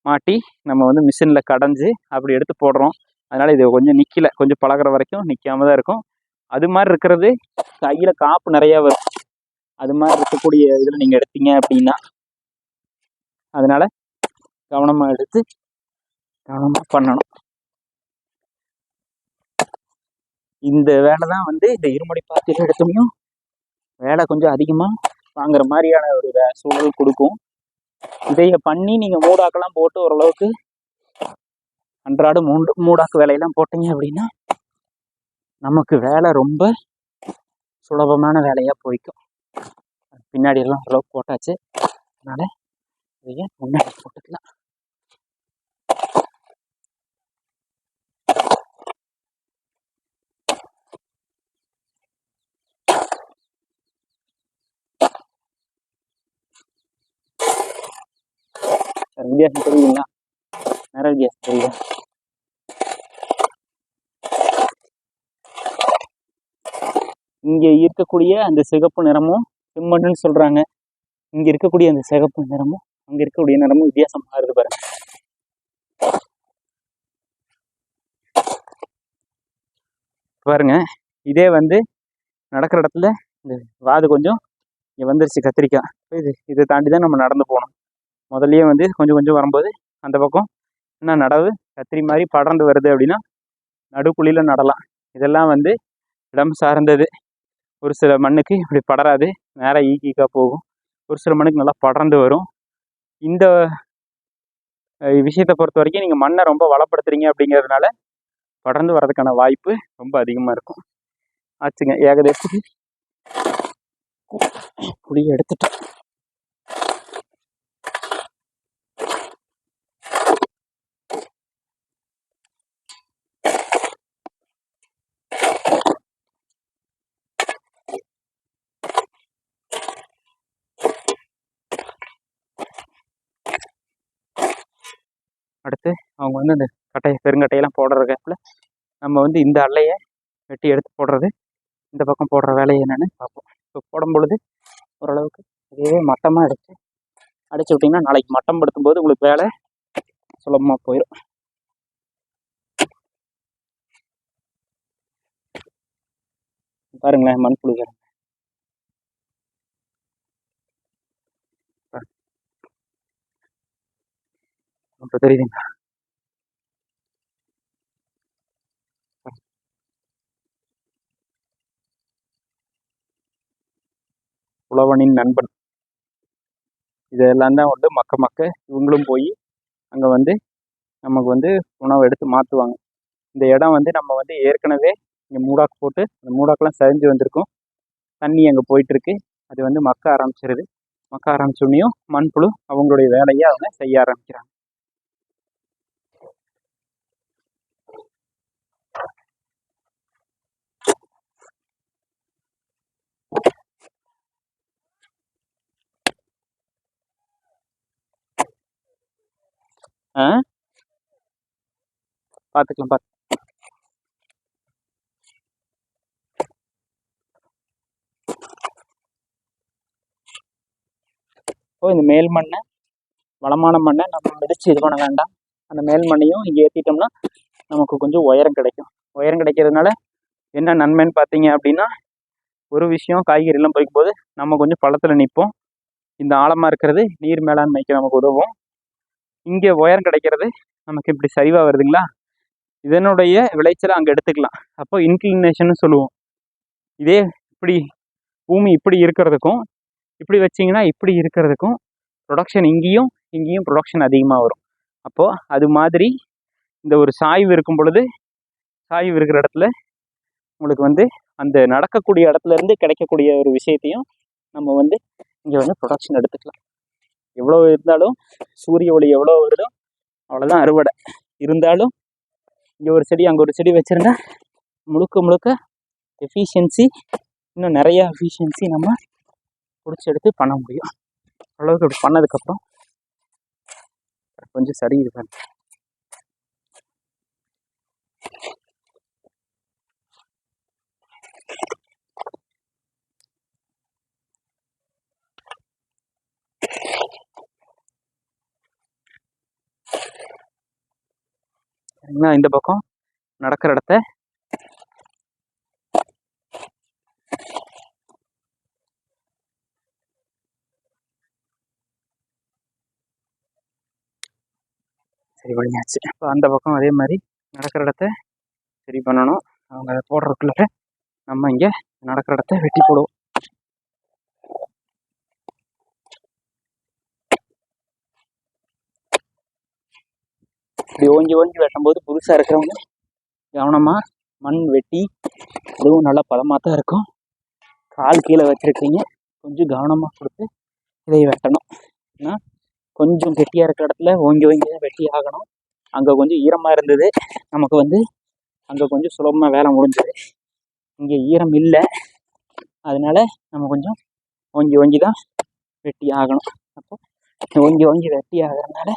மாட்டி நம்ம வந்து மிஷினில் கடைஞ்சி அப்படி எடுத்து போடுறோம். அதனால் இது கொஞ்சம் நிற்கல, கொஞ்சம் பழகிற வரைக்கும் நிற்காம தான் இருக்கும். அது மாதிரி இருக்கிறது கையில் காப்பு நிறையா வரும். அது மாதிரி இருக்கக்கூடிய இதில் நீங்கள் எடுத்தீங்க அப்படின்னா, அதனால் கவனமாக எடுத்து கவனமாக பண்ணணும். இந்த வேலை தான் வந்து இந்த இருமடி பாத்தியில் எடுத்தோம்னா வேலை கொஞ்சம் அதிகமாக வாங்குற மாதிரியான ஒரு சூழல் கொடுக்கும். இதைய பண்ணி நீங்கள் மூடாக்கெல்லாம் போட்டு ஓரளவுக்கு அன்றாட மூடாக்கு வேலையெல்லாம் போட்டீங்க அப்படின்னா நமக்கு வேலை ரொம்ப சுலபமான வேலையாக போய்க்கும். பின்னாடி எல்லாம் ஓரளவுக்கு போட்டாச்சு, அதனால் இதைய முன்னாடி போட்டுக்கலாம். வித்தியாசம் தெரியுங்களா? நிறைய வித்தியாசம் தெரியுதா? இங்கே இருக்கக்கூடிய அந்த சிகப்பு நிறமும் செம்மண்ணுன்னு சொல்கிறாங்க. இங்கே இருக்கக்கூடிய அந்த சிகப்பு நிறமும் அங்கே இருக்கக்கூடிய நிறமும் வித்தியாசம் மாறுது பாருங்க. பாருங்க, இதே வந்து நடக்கிற இடத்துல இந்த வாது கொஞ்சம் இங்கே வந்துருச்சு கத்திரிக்காய். இதை தாண்டி தான் நம்ம நடந்து போகணும். முதல்லயே வந்து கொஞ்சம் கொஞ்சம் வரும்போது அந்த பக்கம் என்ன நடவு கத்திரி மாதிரி படர்ந்து வருது அப்படின்னா நடுக்குழியில் நடலாம். இதெல்லாம் வந்து இடம் சார்ந்தது. ஒரு சில மண்ணுக்கு இப்படி படராது, நேராக ஈக்கா போகும். ஒரு சில மண்ணுக்கு நல்லா படர்ந்து வரும். இந்த விஷயத்தை பொறுத்த வரைக்கும் நீங்கள் மண்ணை ரொம்ப வளப்படுத்துறீங்க அப்படிங்கிறதுனால படர்ந்து வர்றதுக்கான வாய்ப்பு ரொம்ப அதிகமாக இருக்கும். ஆச்சுங்க, ஏகதேசத்துக்கு புளியை எடுத்துட்டோம். அடுத்து அவங்க வந்து அந்த பெருங்கட்டையெல்லாம் போடுற கேப்பில் நம்ம வந்து இந்த அல்லையை வெட்டி எடுத்து போடுறது, இந்த பக்கம் போடுற வேலையை என்னென்னு பார்ப்போம். இப்போ போடும் பொழுது ஓரளவுக்கு இதே மட்டமாக எடுத்து அடைச்சி விட்டிங்கன்னா நாளைக்கு மட்டம் படுத்தும் போது உங்களுக்கு வேலை சுலபமாக போயிடும். பாருங்களேன் மண்புழு கிழங்கு. இப்போ தெரியுதுங்களா? உழவனின் நண்பன். இதெல்லாம் தான் வந்து மக்க இவங்களும் போய் அங்கே வந்து நமக்கு வந்து உணவை எடுத்து மாற்றுவாங்க. இந்த இடம் வந்து நம்ம வந்து ஏற்கனவே இங்கே மூடாக்கு போட்டு அந்த மூடாக்கெல்லாம் சரிஞ்சு வந்திருக்கும். தண்ணி அங்கே போயிட்டுருக்கு. அது வந்து மக்க ஆரம்பிச்சிருது. மக்க ஆரம்பிச்சோடனையும் மண்புழு அவங்களுடைய வேலையை அவங்க செய்ய ஆரம்பிக்கிறாங்க. பார்த்துக்கலாம். இந்த மேல் மண்ணை வளமான மண்ணை நம்ம மிதித்து இது பண்ண வேண்டாம். அந்த மேல் மண்ணையும் இங்கே ஏற்றிட்டோம்னா நமக்கு கொஞ்சம் உயரம் கிடைக்கும். உயரம் கிடைக்கிறதுனால என்ன நன்மைன்னு பார்த்தீங்க அப்படின்னா, ஒரு விஷயம் காய்கறிலாம் பறிக்கும் போது நம்ம கொஞ்சம் பள்ளத்தில் நிற்போம். இந்த ஆழமாக இருக்கிறது நீர் மேலாண்மைக்கு நமக்கு உதவும். இங்கே உயரம் கிடைக்கிறது நமக்கு இப்படி சரிவாக வருதுங்களா, இதனுடைய விளைச்சலை அங்கே எடுத்துக்கலாம். அப்போ இன்க்ளினேஷன் சொல்லுவோம். இதே இப்படி பூமி இப்படி இருக்கிறதுக்கும் இப்படி வச்சிங்கன்னா இப்படி இருக்கிறதுக்கும் ப்ரொடக்ஷன் இங்கேயும் ப்ரொடக்ஷன் அதிகமாக வரும். அப்போது அது மாதிரி இந்த ஒரு சாய்வு இருக்கும் பொழுது, சாய்வு இருக்கிற இடத்துல உங்களுக்கு வந்து அந்த நடக்கக்கூடிய இடத்துலேருந்து கிடைக்கக்கூடிய ஒரு விஷயத்தையும் நம்ம வந்து இங்கே வந்து ப்ரொடக்ஷன் எடுத்துக்கலாம். எவ்வளோ இருந்தாலும் சூரிய ஒளி எவ்வளோ வருதோ அவ்வளோதான் அறுவடை. இருந்தாலும் இங்கே ஒரு செடி அங்கே ஒரு செடி வச்சுருந்தா முழுக்க எஃபிஷியன்சி, இன்னும் நிறையா எஃபிஷியன்சி நம்ம பிடிச்சி எடுத்து பண்ண முடியும். அளவுக்கு அப்படி பண்ணதுக்கப்புறம் கொஞ்சம் சரி இருக்காது. சரிங்களா? இந்த பக்கம் நடக்கிற இடத்த சரி பண்ணியாச்சு. இப்போ அந்த பக்கம் அதே மாதிரி நடக்கிற இடத்த சரி பண்ணணும். அவங்க அதை போடுறதுக்குள்ள நம்ம இங்கே நடக்கிற இடத்த வெட்டி போடுவோம். இப்படி ஓங்கி வெட்டும்போது புதுசாக இருக்கிறவங்க கவனமாக மண் வெட்டி, அதுவும் நல்லா பதமாக தான் இருக்கும். கால் கீழே வச்சுருக்கீங்க, கொஞ்சம் கவனமாக கொடுத்து இதை வெட்டணும். ஏன்னா கொஞ்சம் கெட்டியாக இருக்கிற இடத்துல ஓங்கி தான் வெட்டி ஆகணும். அங்கே கொஞ்சம் ஈரமாக இருந்தது, நமக்கு வந்து அங்கே கொஞ்சம் சுலபமாக வேலை முடிஞ்சது. இங்கே ஈரம் இல்லை, அதனால நம்ம கொஞ்சம் ஓங்கி தான் வெட்டி ஆகணும். அப்போ ஓங்கி வெட்டி ஆகிறதுனால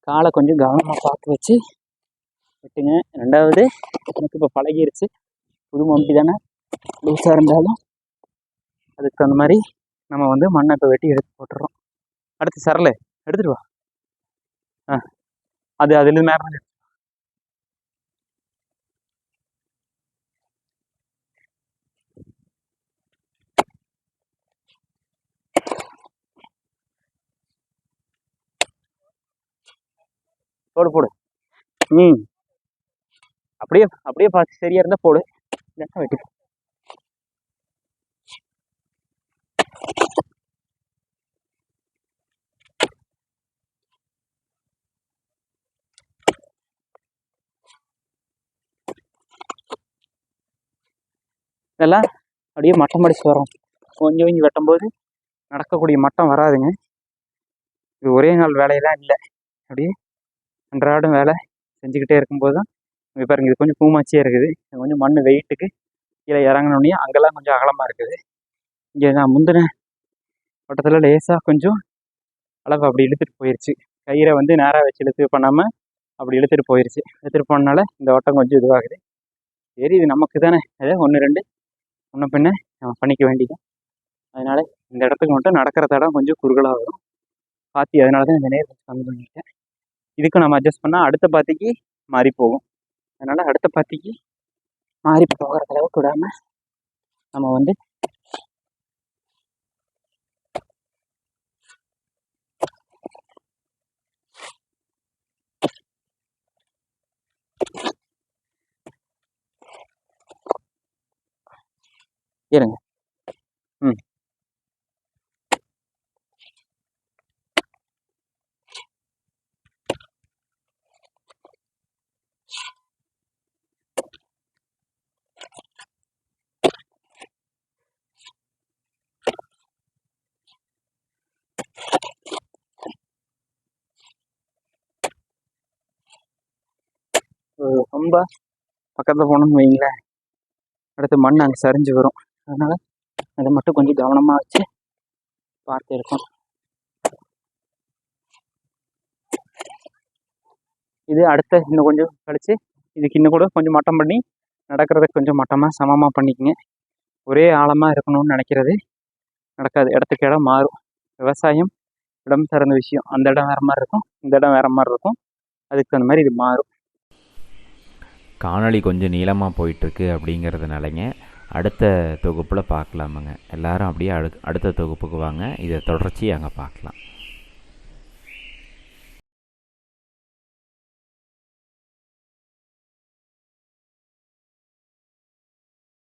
காலை கொஞ்சம் கவனமாக பார்த்து வச்சு வெட்டுங்க. ரெண்டாவது, எனக்கு இப்போ பழகிருச்சு, புது மம்பி தானே, லூஸாக இருந்தாலும் அதுக்கு தகுந்த மாதிரி நம்ம வந்து மண்ணை இப்போ வெட்டி எடுத்து போட்டுறோம். அடுத்து சரல எடுத்துட்டு வா. அது அதுலேருந்து மேலே போடு. அப்படியே பார்த்து சரியா இருந்தா போடு, இல்லைன்னா வெட்டி. இதெல்லாம் அப்படியே மட்டம் அடிச்சு வரும். கொஞ்சம் வெட்டும்போது நடக்கக்கூடிய மட்டம் வராதுங்க. இது ஒரே நாள் வேலையெல்லாம் இல்லை, அப்படியே அன்றாடம் வேலை செஞ்சுக்கிட்டே இருக்கும்போது தான். இங்கே பாருங்க, இது கொஞ்சம் பூமாச்சியாக இருக்குது. கொஞ்சம் மண் வெயிட்டுக்கு கீழே இறங்கினோடனே அங்கெல்லாம் கொஞ்சம் அகலமாக இருக்குது. இங்கே நான் முந்தின வட்டத்தில் லேசாக கொஞ்சம் அளவு அப்படி இழுத்துட்டு போயிடுச்சு. கயிறை வந்து நேராக வச்சு இழுத்து பண்ணாமல் அப்படி இழுத்துட்டு போனனால இந்த வட்டம் கொஞ்சம் இதுவாகுது. சரி, இது நமக்கு தானே, அதே 1-2 முன்ன பின்ன நம்ம பண்ணிக்க வேண்டியது. அதனால் இந்த இடத்துக்கு மட்டும் நடக்கிற தடம் கொஞ்சம் குறுகலாக வரும். பாத்தி. அதனால தான் இந்த நேர் கொஞ்சம் கம்மி பண்ணிட்டேன். இதுக்கு நம்ம அட்ஜஸ்ட் பண்ணால் அடுத்த பாத்திக்கு மாறி போகும். அதனால் அடுத்த பாத்திக்கு மாறி போகிற அளவுக்கு விடாமல் நம்ம வந்து இருங்க. ம் ரொம்ப பக்கத்தில் போனோம்னு வைங்களேன், அடுத்து மண் அங்கே சரிஞ்சு வரும். அதனால் அதை மட்டும் கொஞ்சம் கவனமாக வச்சு பார்த்து எடுக்கணும். இது அடுத்த இன்னும் கொஞ்சம் கழிச்சு இதுக்கு இன்னும் கூட கொஞ்சம் மட்டம் பண்ணி நடக்கிறதுக்கு கொஞ்சம் மட்டமாக சமமாக பண்ணிக்கங்க. ஒரே ஆழமாக இருக்கணும்னு நினைக்கிறது நடக்காது. இடத்துக்கு இடம் மாறும். விவசாயம் இடம் சார்ந்த விஷயம். அந்த இடம் வேறு மாதிரி இருக்கும், இந்த இடம் வேறு மாதிரி இருக்கும். அதுக்கு அந்த மாதிரி இது மாறும். காணொளி கொஞ்சம் நீளமாக போயிட்டுருக்கு அப்படிங்கிறதுனாலங்க அடுத்த தொகுப்பில் பார்க்கலாமுங்க. எல்லாரும் அப்படியே அடுத்த தொகுப்புக்கு வாங்க. இதை தொடர்ச்சி அங்கே பார்க்கலாம்.